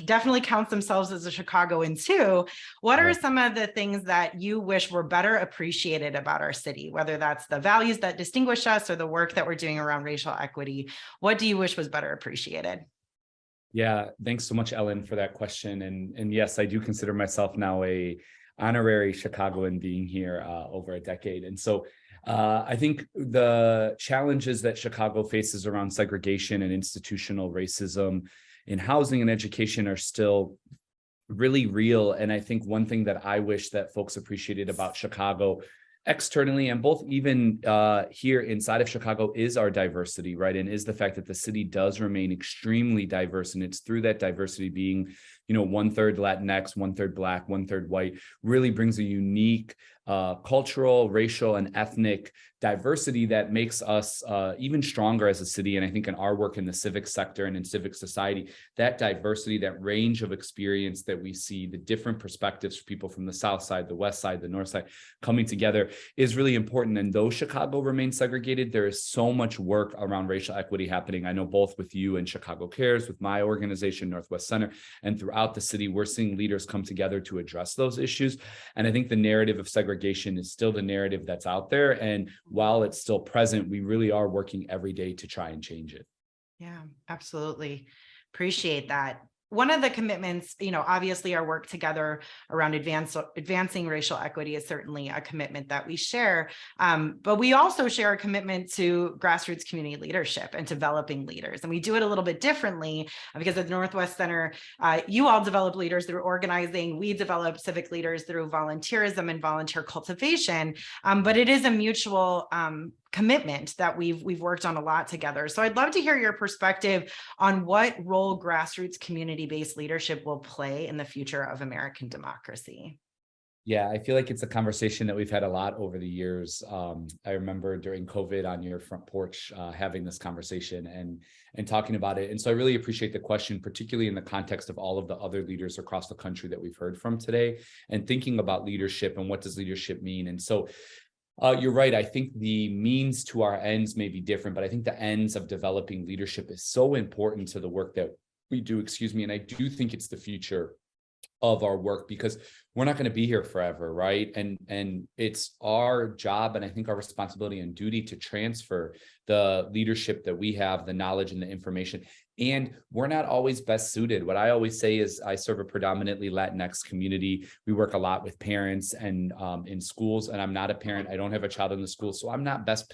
definitely counts themselves as a Chicagoan too, what are some of the things that you wish were better appreciated about our city, whether that's the values that distinguish us or the work that we're doing around racial equity? What do you wish was better appreciated? Yeah, thanks so much, Ellen, for that question. And yes, I do consider myself now a honorary Chicagoan, being here over a decade. And so I think the challenges that Chicago faces around segregation and institutional racism in housing and education are still really real. And I think one thing that I wish that folks appreciated about Chicago externally, and both even here inside of Chicago, is our diversity, right? And is the fact that the city does remain extremely diverse. And it's through that diversity, being, 1/3 Latinx, 1/3 Black, 1/3 white, really brings a unique cultural, racial, and ethnic diversity that makes us even stronger as a city. And I think in our work in the civic sector and in civic society, that diversity, that range of experience that we see, the different perspectives for people from the South Side, the West Side, the North Side coming together, is really important. And though Chicago remains segregated, there is so much work around racial equity happening. I know both with you and Chicago Cares, with my organization, Northwest Center, and throughout the city, we're seeing leaders come together to address those issues. And I think the narrative of segregation is still the narrative that's out there. And while it's still present, we really are working every day to try and change it. Yeah, absolutely. Appreciate that. One of the commitments, obviously our work together around advancing racial equity is certainly a commitment that we share, but we also share a commitment to grassroots community leadership and developing leaders. And we do it a little bit differently because at the Northwest Center, you all develop leaders through organizing. We develop civic leaders through volunteerism and volunteer cultivation, but it is a mutual commitment that we've worked on a lot together. So I'd love to hear your perspective on what role grassroots community-based leadership will play in the future of American democracy. Yeah, I feel like it's a conversation that we've had a lot over the years. I remember during COVID on your front porch having this conversation and talking about it. And so I really appreciate the question, particularly in the context of all of the other leaders across the country that we've heard from today, and thinking about leadership and what does leadership mean. And so you're right. I think the means to our ends may be different, but I think the ends of developing leadership is so important to the work that we do, And I do think it's the future of our work, because we're not going to be here forever, right? And it's our job, and I think our responsibility and duty, to transfer the leadership that we have, the knowledge and the information. And we're not always best suited. What I always say is I serve a predominantly Latinx community. We work a lot with parents and in schools, and I'm not a parent. I don't have a child in the school, so I'm not best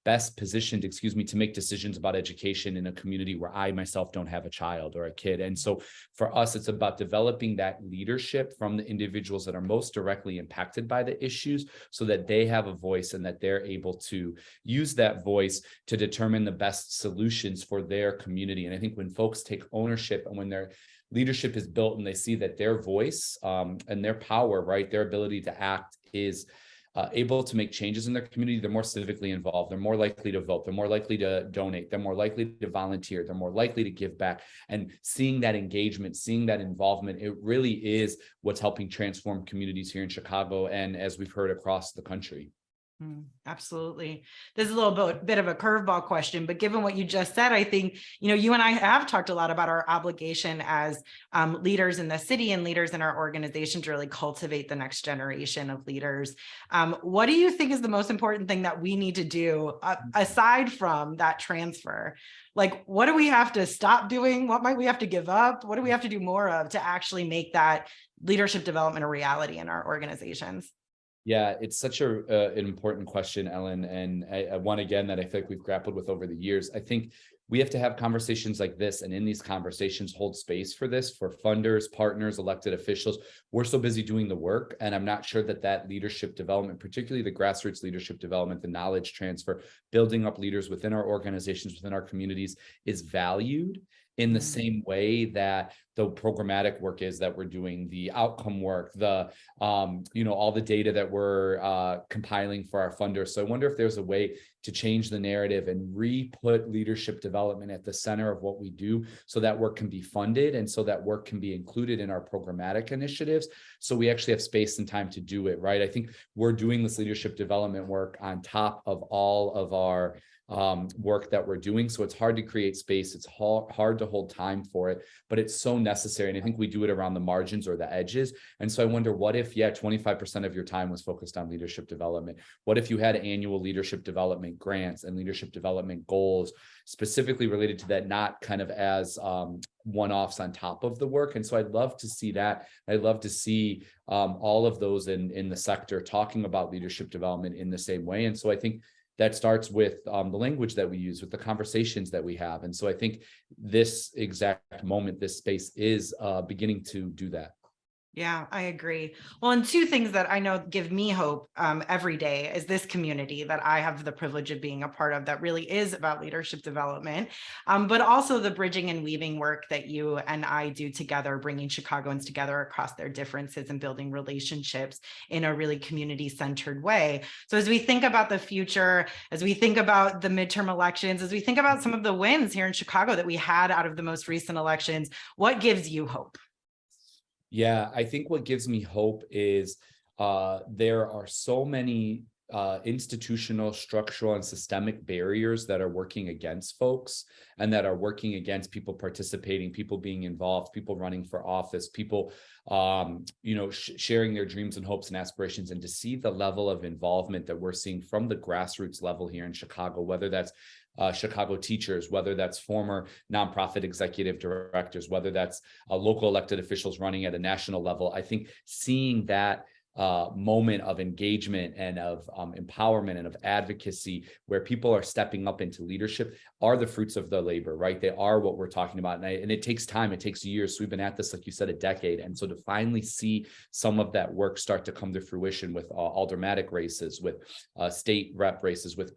best positioned, to make decisions about education in a community where I myself don't have a child or a kid. And so for us, it's about developing that leadership from the individuals that are most directly impacted by the issues so that they have a voice and that they're able to use that voice to determine the best solutions for their community. And I think when folks take ownership and when their leadership is built and they see that their voice and their power, right, their ability to act is able to make changes in their community, they're more civically involved, they're more likely to vote, they're more likely to donate, they're more likely to volunteer, they're more likely to give back. And seeing that engagement, seeing that involvement, it really is what's helping transform communities here in Chicago and, as we've heard, across the country. Absolutely. This is a little bit of a curveball question, but given what you just said, I think, you and I have talked a lot about our obligation as leaders in the city and leaders in our organization to really cultivate the next generation of leaders. What do you think is the most important thing that we need to do aside from that transfer? Like, what do we have to stop doing? What might we have to give up? What do we have to do more of to actually make that leadership development a reality in our organizations? Yeah, it's such an important question, Ellen, and one again that I think we've grappled with over the years. I think we have to have conversations like this, and in these conversations hold space for this, for funders, partners, elected officials. We're so busy doing the work, and I'm not sure that leadership development, particularly the grassroots leadership development, the knowledge transfer, building up leaders within our organizations, within our communities, is valued in the same way that the programmatic work is that we're doing, the outcome work, the all the data that we're compiling for our funders. So I wonder if there's a way to change the narrative and re-put leadership development at the center of what we do so that work can be funded and so that work can be included in our programmatic initiatives. So we actually have space and time to do it, right? I think we're doing this leadership development work on top of all of our work that we're doing. So it's hard to create space. It's hard to hold time for it, but it's so necessary. And I think we do it around the margins or the edges. And so I wonder, what if, 25% of your time was focused on leadership development? What if you had annual leadership development grants and leadership development goals specifically related to that, not kind of as one-offs on top of the work? And so I'd love to see that. I'd love to see all of those in the sector talking about leadership development in the same way. And so I think that starts with the language that we use, with the conversations that we have. And so I think this exact moment, this space is beginning to do that. Yeah, I agree. Well, and two things that I know give me hope every day is this community that I have the privilege of being a part of that really is about leadership development, but also the bridging and weaving work that you and I do together, bringing Chicagoans together across their differences and building relationships in a really community-centered way. So as we think about the future, as we think about the midterm elections, as we think about some of the wins here in Chicago that we had out of the most recent elections, what gives you hope? Yeah, I think what gives me hope is there are so many institutional, structural, and systemic barriers that are working against folks and that are working against people participating, people being involved, people running for office, people sharing their dreams and hopes and aspirations. And to see the level of involvement that we're seeing from the grassroots level here in Chicago, whether that's Chicago teachers, whether that's former nonprofit executive directors, whether that's local elected officials running at a national level, I think seeing that moment of engagement and of empowerment and of advocacy where people are stepping up into leadership are the fruits of the labor, right? They are what we're talking about. And it takes time, it takes years. So we've been at this, like you said, a decade. And so to finally see some of that work start to come to fruition with aldermanic races, with state rep races, with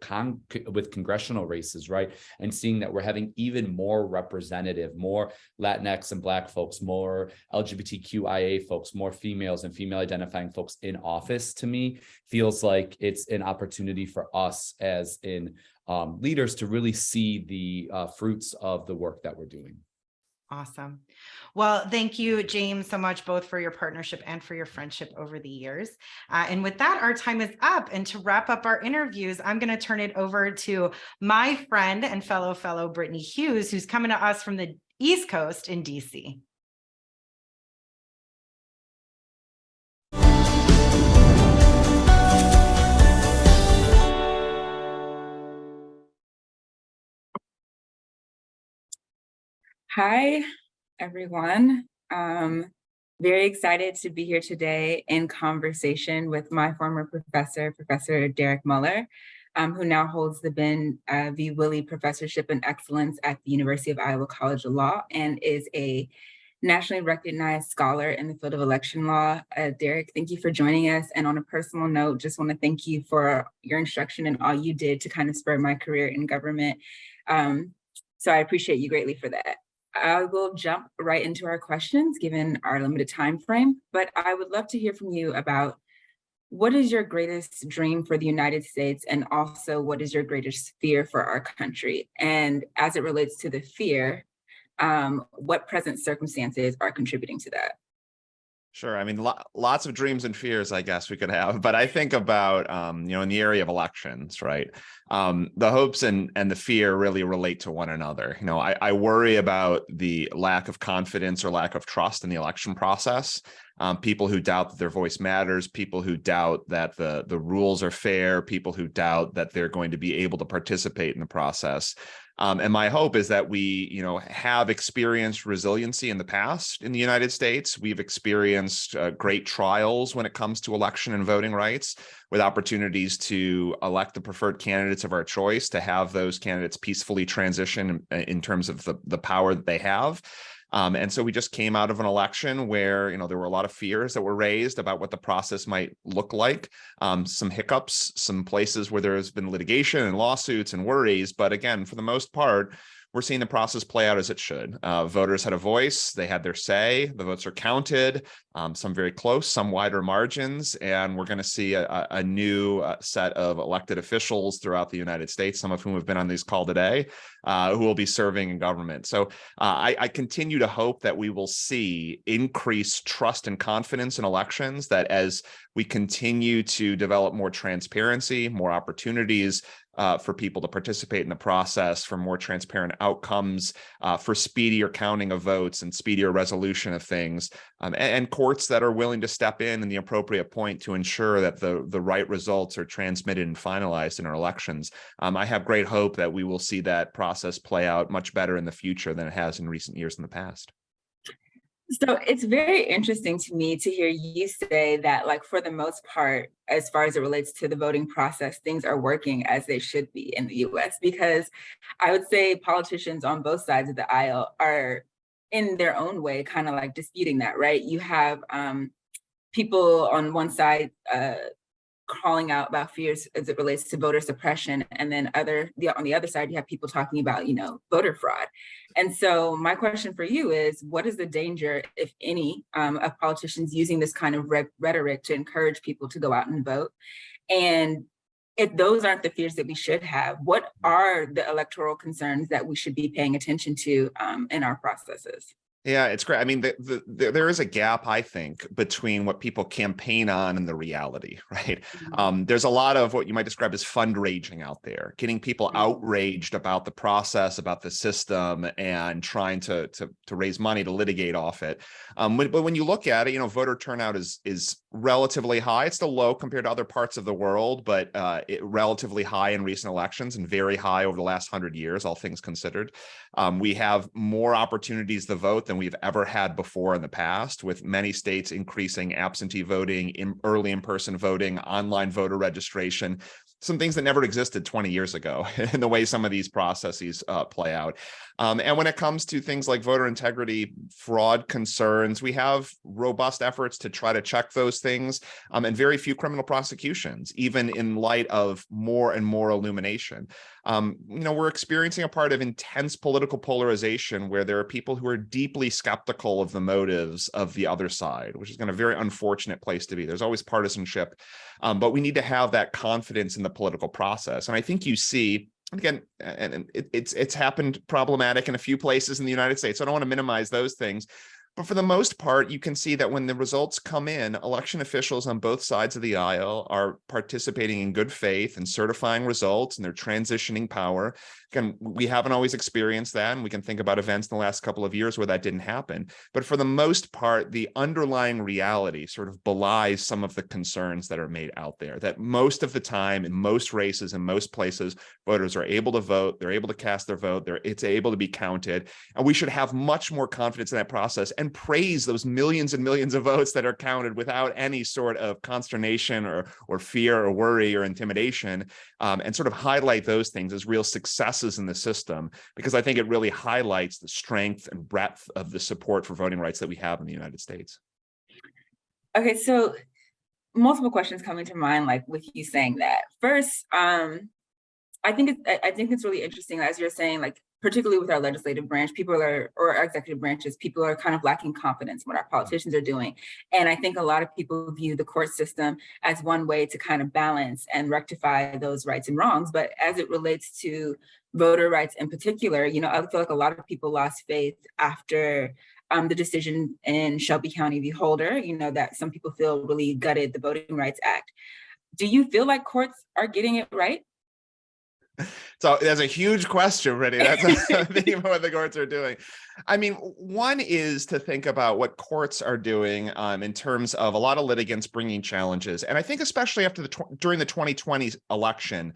congressional races, right? And seeing that we're having even more representative, more Latinx and Black folks, more LGBTQIA folks, more females and female identifying folks in office, to me feels like it's an opportunity for us as in leaders to really see the fruits of the work that we're doing. Awesome. Well, thank you, James, so much, both for your partnership and for your friendship over the years. And with that, our time is up. And to wrap up our interviews, I'm going to turn it over to my friend and fellow Brittany Hughes, who's coming to us from the East Coast in DC. Hi, everyone. Very excited to be here today in conversation with my former professor, Professor Derek Muller. who now holds the Ben V. Willey Professorship in Excellence at the University of Iowa College of Law and is a nationally recognized scholar in the field of election law. Derek, thank you for joining us. And on a personal note, just want to thank you for your instruction and all you did to kind of spur my career in government. So I appreciate you greatly for that. I will jump right into our questions given our limited time frame, but I would love to hear from you about what is your greatest dream for the United States, and also what is your greatest fear for our country? And as it relates to the fear, what present circumstances are contributing to that? Sure. I mean, lots of dreams and fears, I guess we could have, but I think about, in the area of elections, right? The hopes and the fear really relate to one another. I worry about the lack of confidence or lack of trust in the election process. People who doubt that their voice matters, people who doubt that the rules are fair, people who doubt that they're going to be able to participate in the process. And my hope is that we, have experienced resiliency in the past in the United States. We've experienced great trials when it comes to election and voting rights, with opportunities to elect the preferred candidates of our choice, to have those candidates peacefully transition in terms of the power that they have. And so we just came out of an election where, there were a lot of fears that were raised about what the process might look like, some hiccups, some places where there has been litigation and lawsuits and worries. But again, for the most part, we're seeing the process play out as it should. Voters had a voice, they had their say, the votes are counted, some very close, some wider margins, and we're going to see a new set of elected officials throughout the United States, some of whom have been on this call today, who will be serving in government. So I continue to hope that we will see increased trust and confidence in elections, that as we continue to develop more transparency, more opportunities for people to participate in the process, for more transparent outcomes, for speedier counting of votes and speedier resolution of things, and courts that are willing to step in the appropriate point to ensure that the right results are transmitted and finalized in our elections. I have great hope that we will see that process play out much better in the future than it has in recent years in the past. So it's very interesting to me to hear you say that, like, for the most part, as far as it relates to the voting process, things are working as they should be in the US, because I would say politicians on both sides of the aisle are in their own way kind of like disputing that, right? You have people on one side calling out about fears as it relates to voter suppression, and then on the other side, you have people talking about, voter fraud. And so my question for you is, what is the danger, if any, of politicians using this kind of rhetoric to encourage people to go out and vote? And if those aren't the fears that we should have, what are the electoral concerns that we should be paying attention to in our processes? Yeah, it's great. I mean, there is a gap, I think, between what people campaign on and the reality, right? Mm-hmm. There's a lot of what you might describe as fundraising out there, getting people outraged about the process, about the system, and trying to raise money to litigate off it. But when you look at it, voter turnout is relatively high. It's still low compared to other parts of the world, but relatively high in recent elections and very high over the last 100 years, all things considered. We have more opportunities to vote than we've ever had before in the past, with many states increasing absentee voting, early in-person voting, online voter registration, some things that never existed 20 years ago in the way some of these processes play out. And when it comes to things like voter integrity, fraud concerns, we have robust efforts to try to check those things, and very few criminal prosecutions, even in light of more and more illumination. We're experiencing a part of intense political polarization where there are people who are deeply skeptical of the motives of the other side, which is a very unfortunate place to be. There's always partisanship, but we need to have that confidence in the political process. And I think you see, again, and it's happened problematic in a few places in the United States, so I don't want to minimize those things. But for the most part, you can see that when the results come in, election officials on both sides of the aisle are participating in good faith and certifying results, and they're transitioning power. Again, we haven't always experienced that, and we can think about events in the last couple of years where that didn't happen. But for the most part, the underlying reality sort of belies some of the concerns that are made out there, that most of the time, in most races, in most places, voters are able to vote, they're able to cast their vote, it's able to be counted, and we should have much more confidence in that process. and praise those millions and millions of votes that are counted without any sort of consternation or fear or worry or intimidation, and sort of highlight those things as real successes in the system, because I think it really highlights the strength and breadth of the support for voting rights that we have in the United States. Okay, so multiple questions coming to mind, like with you saying that. First, I think it's really interesting, as you're saying, like particularly with our legislative branch, or our executive branches, people are kind of lacking confidence in what our politicians are doing. And I think a lot of people view the court system as one way to kind of balance and rectify those rights and wrongs. But as it relates to voter rights in particular, I feel like a lot of people lost faith after the decision in Shelby County v. Holder, that some people feel really gutted the Voting Rights Act. Do you feel like courts are getting it right? So that's a huge question, Brittany. That's thinking about what the courts are doing. I mean, one is to think about what courts are doing in terms of a lot of litigants bringing challenges. And I think especially during the 2020 election,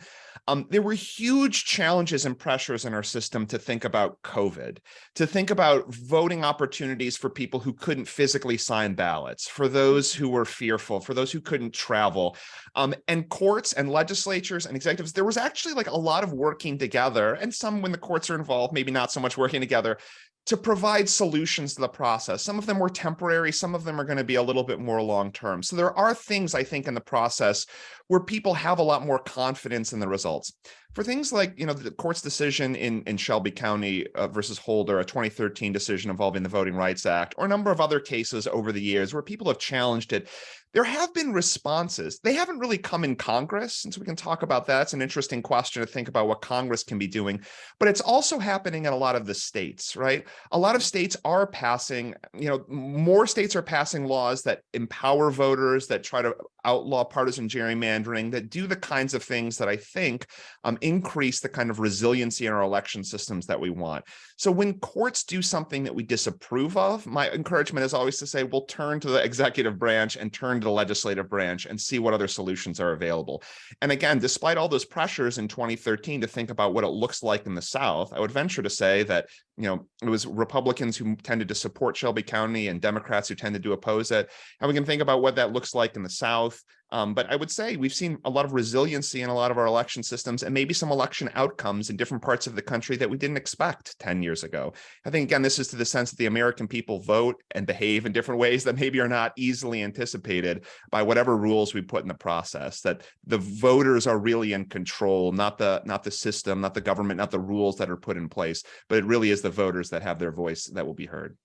there were huge challenges and pressures in our system to think about COVID, to think about voting opportunities for people who couldn't physically sign ballots, for those who were fearful, for those who couldn't travel. And courts and legislatures and executives, there was actually like a lot of working together, and some when the courts are involved, maybe not so much working together, to provide solutions to the process. Some of them were temporary, some of them are going to be a little bit more long-term. So there are things, I think, in the process where people have a lot more confidence in the results. For things like, the court's decision in Shelby County versus Holder, a 2013 decision involving the Voting Rights Act, or a number of other cases over the years where people have challenged it, there have been responses. They haven't really come in Congress, and so we can talk about that. It's an interesting question to think about what Congress can be doing, but it's also happening in a lot of the states, right? A lot of states are passing, more states are passing laws that empower voters, that try to outlaw partisan gerrymandering, that do the kinds of things that I think increase the kind of resiliency in our election systems that we want. So when courts do something that we disapprove of, my encouragement is always to say, we'll turn to the executive branch and turn to the legislative branch and see what other solutions are available. And again, despite all those pressures in 2013 to think about what it looks like in the South, I would venture to say that, it was Republicans who tended to support Shelby County and Democrats who tended to oppose it. And we can think about what that looks like in the South. But I would say we've seen a lot of resiliency in a lot of our election systems, and maybe some election outcomes in different parts of the country that we didn't expect 10 years ago. I think, again, this is to the sense that the American people vote and behave in different ways that maybe are not easily anticipated by whatever rules we put in the process, that the voters are really in control, not the system, not the government, not the rules that are put in place, but it really is the voters that have their voice that will be heard.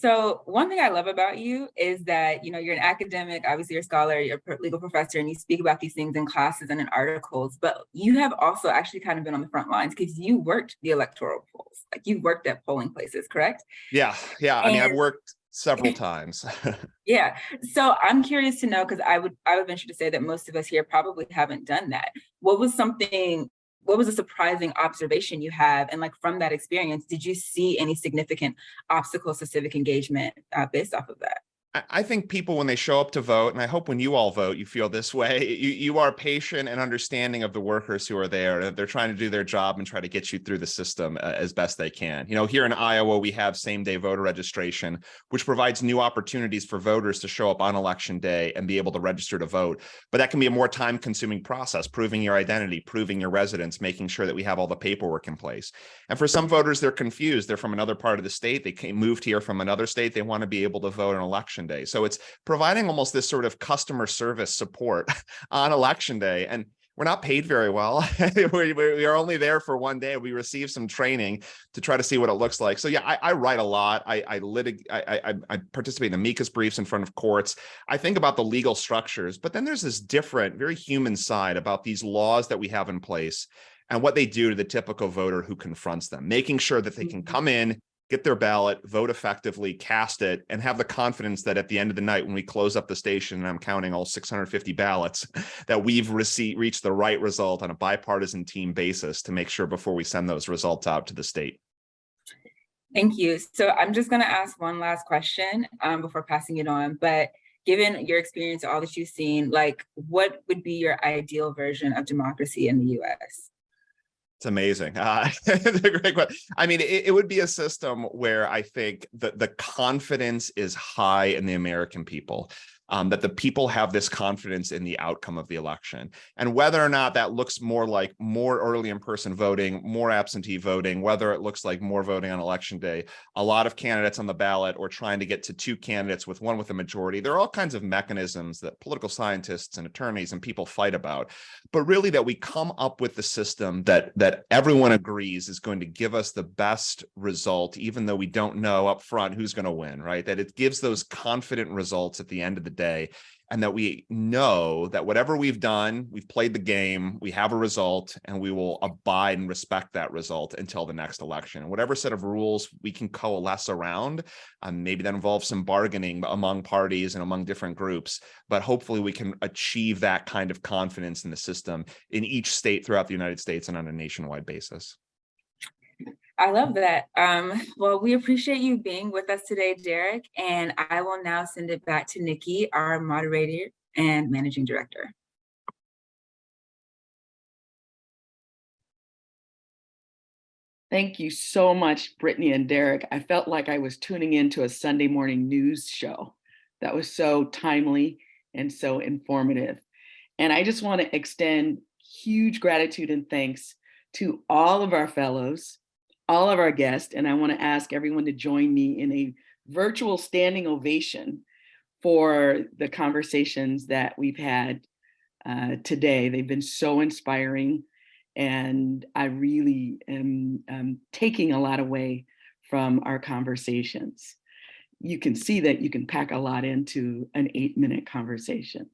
So one thing I love about you is that, you're an academic, obviously you're a scholar, you're a legal professor, and you speak about these things in classes and in articles, but you have also actually kind of been on the front lines because you worked the electoral polls, like you worked at polling places, correct? Yeah. I mean, I've worked several times. Yeah. So I'm curious to know, because I would venture to say that most of us here probably haven't done that. What was a surprising observation you have? And like from that experience, did you see any significant obstacles to civic engagement based off of that? I think people, when they show up to vote, and I hope when you all vote, you feel this way, you are patient and understanding of the workers who are there. They're trying to do their job and try to get you through the system as best they can. Here in Iowa, we have same-day voter registration, which provides new opportunities for voters to show up on election day and be able to register to vote. But that can be a more time-consuming process, proving your identity, proving your residence, making sure that we have all the paperwork in place. And for some voters, they're confused. They're from another part of the state. They moved here from another state. They want to be able to vote on election day. So it's providing almost this sort of customer service support on election day. And we're not paid very well. We are only there for one day. We receive some training to try to see what it looks like. So yeah, I write a lot. I participate in amicus briefs in front of courts. I think about the legal structures, but then there's this different, very human side about these laws that we have in place and what they do to the typical voter who confronts them, making sure that they can come in, get their ballot, vote effectively, cast it, and have the confidence that at the end of the night, when we close up the station and I'm counting all 650 ballots, that we've reached the right result on a bipartisan team basis to make sure before we send those results out to the state. Thank you. So I'm just going to ask one last question before passing it on. But given your experience, all that you've seen, like what would be your ideal version of democracy in the US? It's amazing. It's a great question. I mean, it would be a system where I think that the confidence is high in the American people, that the people have this confidence in the outcome of the election. And whether or not that looks more like more early in-person voting, more absentee voting, whether it looks like more voting on election day, a lot of candidates on the ballot, or trying to get to 2 candidates with one with a majority, there are all kinds of mechanisms that political scientists and attorneys and people fight about. But really that we come up with the system that everyone agrees is going to give us the best result, even though we don't know up front who's going to win, right? That it gives those confident results at the end of the day, and that we know that whatever we've done, we've played the game, we have a result, and we will abide and respect that result until the next election. And whatever set of rules we can coalesce around, maybe that involves some bargaining among parties and among different groups, but hopefully we can achieve that kind of confidence in the system in each state throughout the United States and on a nationwide basis. I love that. Well, we appreciate you being with us today, Derek, and I will now send it back to Nikki, our moderator and managing director. Thank you so much, Brittany and Derek. I felt like I was tuning into a Sunday morning news show. That was so timely and so informative. And I just want to extend huge gratitude and thanks to all of our fellows, all of our guests, and I want to ask everyone to join me in a virtual standing ovation for the conversations that we've had today. They've been so inspiring, and I really am taking a lot away from our conversations. You can see that you can pack a lot into an 8-minute conversation.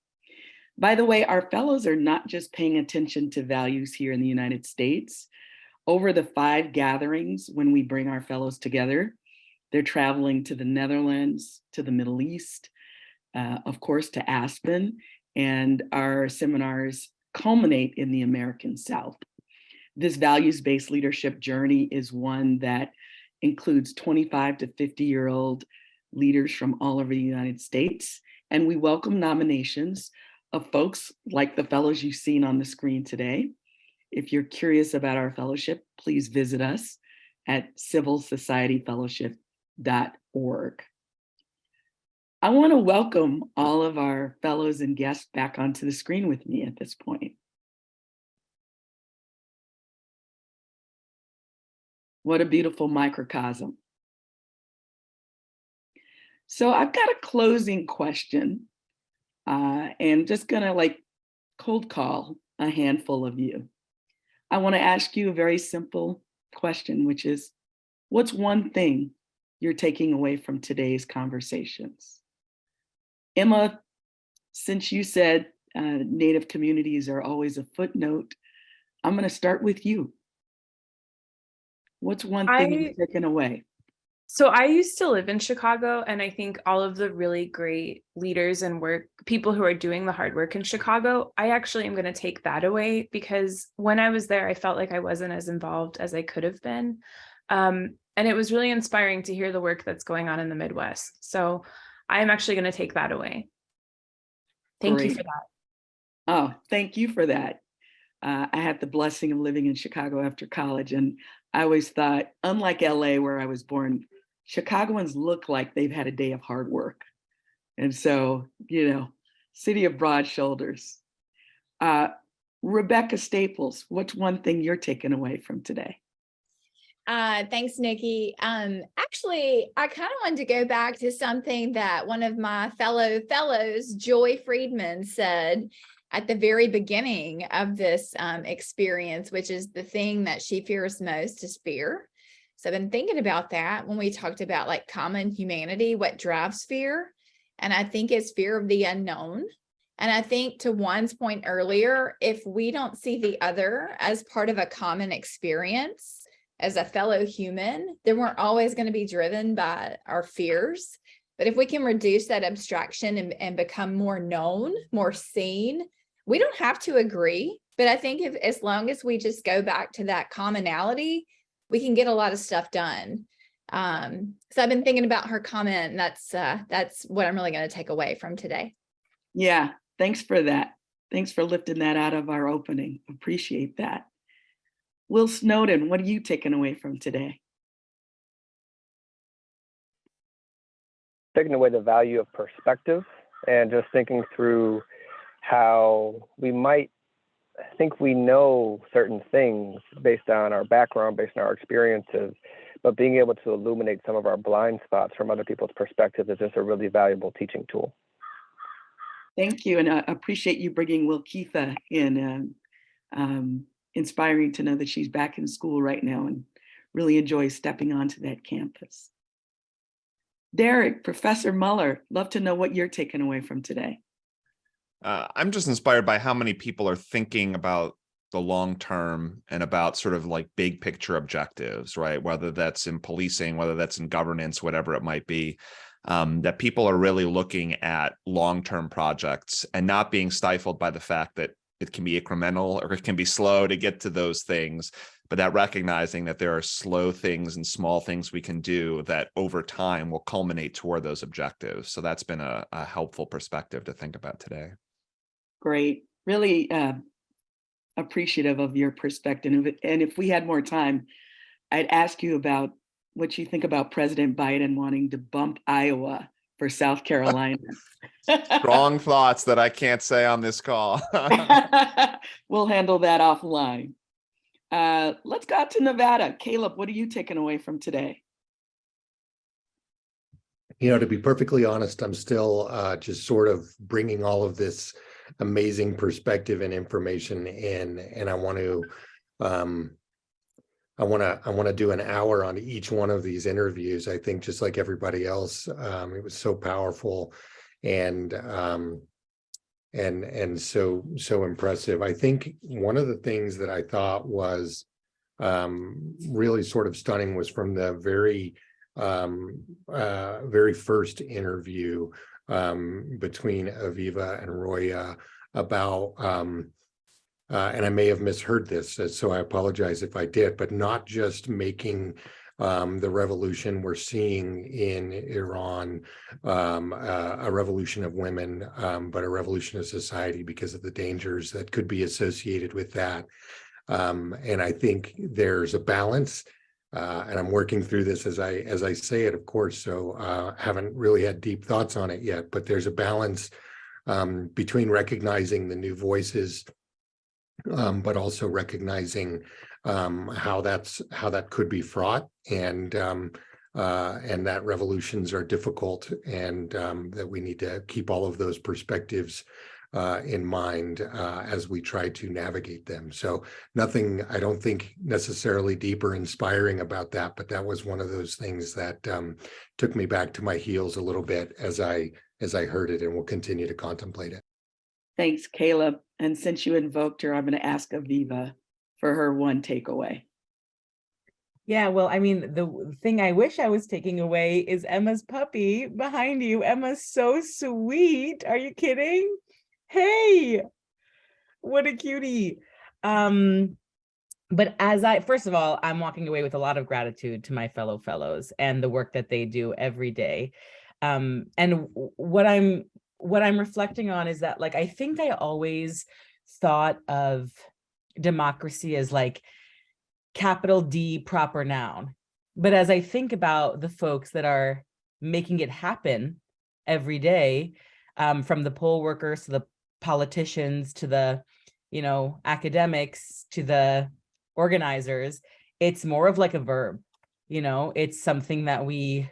By the way, our fellows are not just paying attention to values here in the United States. Over the 5 gatherings, when we bring our fellows together, they're traveling to the Netherlands, to the Middle East, of course, to Aspen, and our seminars culminate in the American South. This values-based leadership journey is one that includes 25 to 50-year-old leaders from all over the United States, and we welcome nominations of folks like the fellows you've seen on the screen today. If you're curious about our fellowship, please visit us at civilsocietyfellowship.org. I want to welcome all of our fellows and guests back onto the screen with me at this point. What a beautiful microcosm. So I've got a closing question, and just gonna cold call a handful of you. I want to ask you a very simple question, which is, what's one thing you're taking away from today's conversations? Emma, since you said Native communities are always a footnote, I'm going to start with you. What's one thing you're taking away? So I used to live in Chicago, and I think all of the really great leaders and people who are doing the hard work in Chicago, I actually am going to take that away, because when I was there, I felt like I wasn't as involved as I could have been. And it was really inspiring to hear the work that's going on in the Midwest. So I'm actually going to take that away. Thank you for that. Oh, thank you for that. I had the blessing of living in Chicago after college, and I always thought, unlike LA, where I was born, Chicagoans look like they've had a day of hard work. And so, city of broad shoulders. Rebecca Staples, what's one thing you're taking away from today? Thanks, Nikki. Actually, I kind of wanted to go back to something that one of my fellows, Joy Friedman, said at the very beginning of this experience, which is the thing that she fears most is fear. So I've been thinking about that when we talked about common humanity, what drives fear. And I think it's fear of the unknown. And I think to Juan's point earlier, if we don't see the other as part of a common experience, as a fellow human, then we're always going to be driven by our fears. But if we can reduce that abstraction and become more known, more seen, we don't have to agree. But I think as long as we just go back to that commonality, we can get a lot of stuff done. So I've been thinking about her comment, and that's what I'm really going to take away from today. Yeah, thanks for that. Thanks for lifting that out of our opening. Appreciate that. Will Snowden, what are you taking away from today? Taking away the value of perspective and just thinking through how we might think we know certain things based on our background, based on our experiences, but being able to illuminate some of our blind spots from other people's perspectives is just a really valuable teaching tool. Thank you, and I appreciate you bringing Wilkeitha in. Inspiring to know that she's back in school right now and really enjoys stepping onto that campus. Derek, Professor Muller, love to know what you're taking away from today. I'm just inspired by how many people are thinking about the long term and about sort of like big picture objectives, right? Whether that's in policing, whether that's in governance, whatever it might be, that people are really looking at long-term projects and not being stifled by the fact that it can be incremental or it can be slow to get to those things, but that recognizing that there are slow things and small things we can do that over time will culminate toward those objectives. So that's been a helpful perspective to think about today. Great, really appreciative of your perspective. And if we had more time, I'd ask you about what you think about President Biden wanting to bump Iowa for South Carolina. Strong thoughts that I can't say on this call. We'll handle that offline. Let's go out to Nevada. Caleb, what are you taking away from today? To be perfectly honest, I'm still just sort of bringing all of this amazing perspective and information in, and I want to do an hour on each one of these interviews. I think just like everybody else, it was so powerful and so impressive. I think one of the things that I thought was really sort of stunning was from the very first interview between Aviva and Roya about and I may have misheard this, so I apologize if I did, but not just making the revolution we're seeing in Iran a revolution of women, but a revolution of society because of the dangers that could be associated with that. And I think there's a balance, and I'm working through this as I say it, of course, so haven't really had deep thoughts on it yet, but there's a balance between recognizing the new voices, but also recognizing how that could be fraught, and that revolutions are difficult, and that we need to keep all of those perspectives in mind as we try to navigate them. So nothing, I don't think necessarily deep or inspiring about that, but that was one of those things that took me back to my heels a little bit as I heard it, and will continue to contemplate it. Thanks, Caleb. And since you invoked her, I'm going to ask Aviva for her one takeaway. Yeah, well, I mean, the thing I wish I was taking away is Emma's puppy behind you. Emma's so sweet. Are you kidding? Hey, what a cutie. But first of all, I'm walking away with a lot of gratitude to my fellows and the work that they do every day. And what I'm reflecting on is that, like, I think I always thought of democracy as like capital D proper noun. But as I think about the folks that are making it happen every day, from the poll workers to the politicians to the, academics to the organizers, it's more of like a verb. It's something that we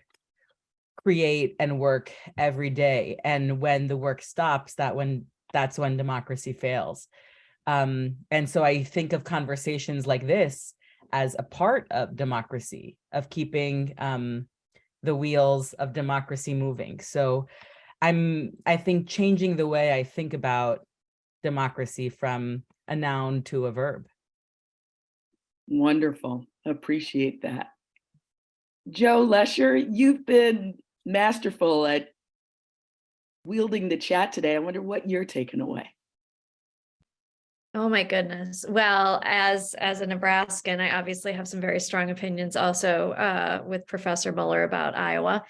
create and work every day. And when the work stops, that's when democracy fails. And so I think of conversations like this as a part of democracy, of keeping the wheels of democracy moving. So I think changing the way I think about democracy from a noun to a verb. Wonderful. Appreciate that. Joe Lesher, you've been masterful at wielding the chat today. I wonder what you're taking away. Oh my goodness. Well, as a Nebraskan, I obviously have some very strong opinions also with Professor Muller about Iowa.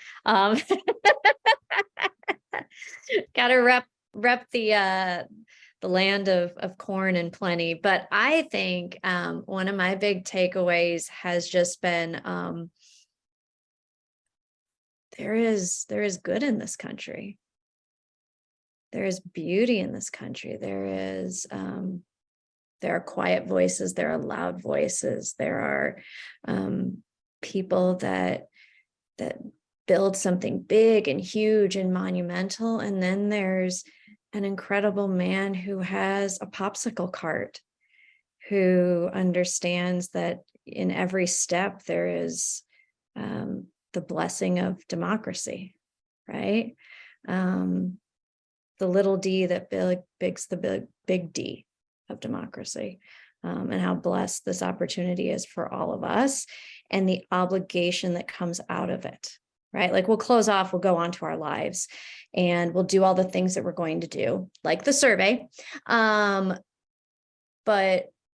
Got to rep the the land of corn and plenty. But I think one of my big takeaways has just been there is good in this country. There is beauty in this country. There are quiet voices, there are loud voices, there are people that build something big and huge and monumental. And then there's an incredible man who has a popsicle cart, who understands that in every step there is the blessing of democracy, right? The little d that bigs the big D of democracy, and how blessed this opportunity is for all of us, and the obligation that comes out of it, right? Like, we'll close off, we'll go on to our lives, and we'll do all the things that we're going to do, like the survey. But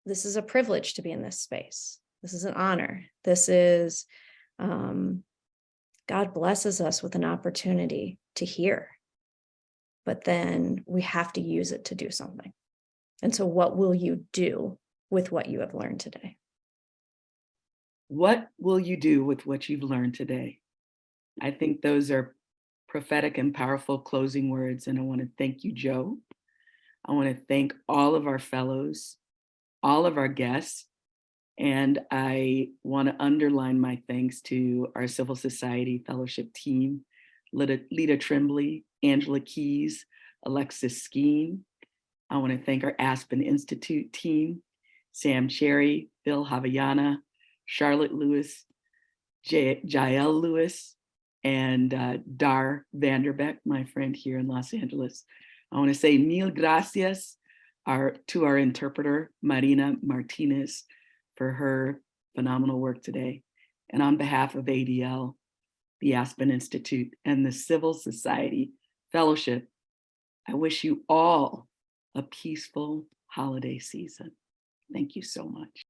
this is a privilege to be in this space. This is an honor. This is, God blesses us with an opportunity to hear, but then we have to use it to do something. And so what will you do with what you have learned today? What will you do with what you've learned today? I think those are prophetic and powerful closing words. And I want to thank you, Joe. I want to thank all of our fellows, all of our guests. And I want to underline my thanks to our civil society fellowship team, Lita Tremblay, Angela Keys, Alexis Skeen. I want to thank our Aspen Institute team, Sam Cherry, Phil Havayana, Charlotte Lewis, Jael Lewis, and Dar Vanderbeck, my friend here in Los Angeles. I want to say mil gracias to our interpreter, Marina Martinez, for her phenomenal work today. And on behalf of ADL, the Aspen Institute, and the Civil Society Fellowship, I wish you all a peaceful holiday season. Thank you so much.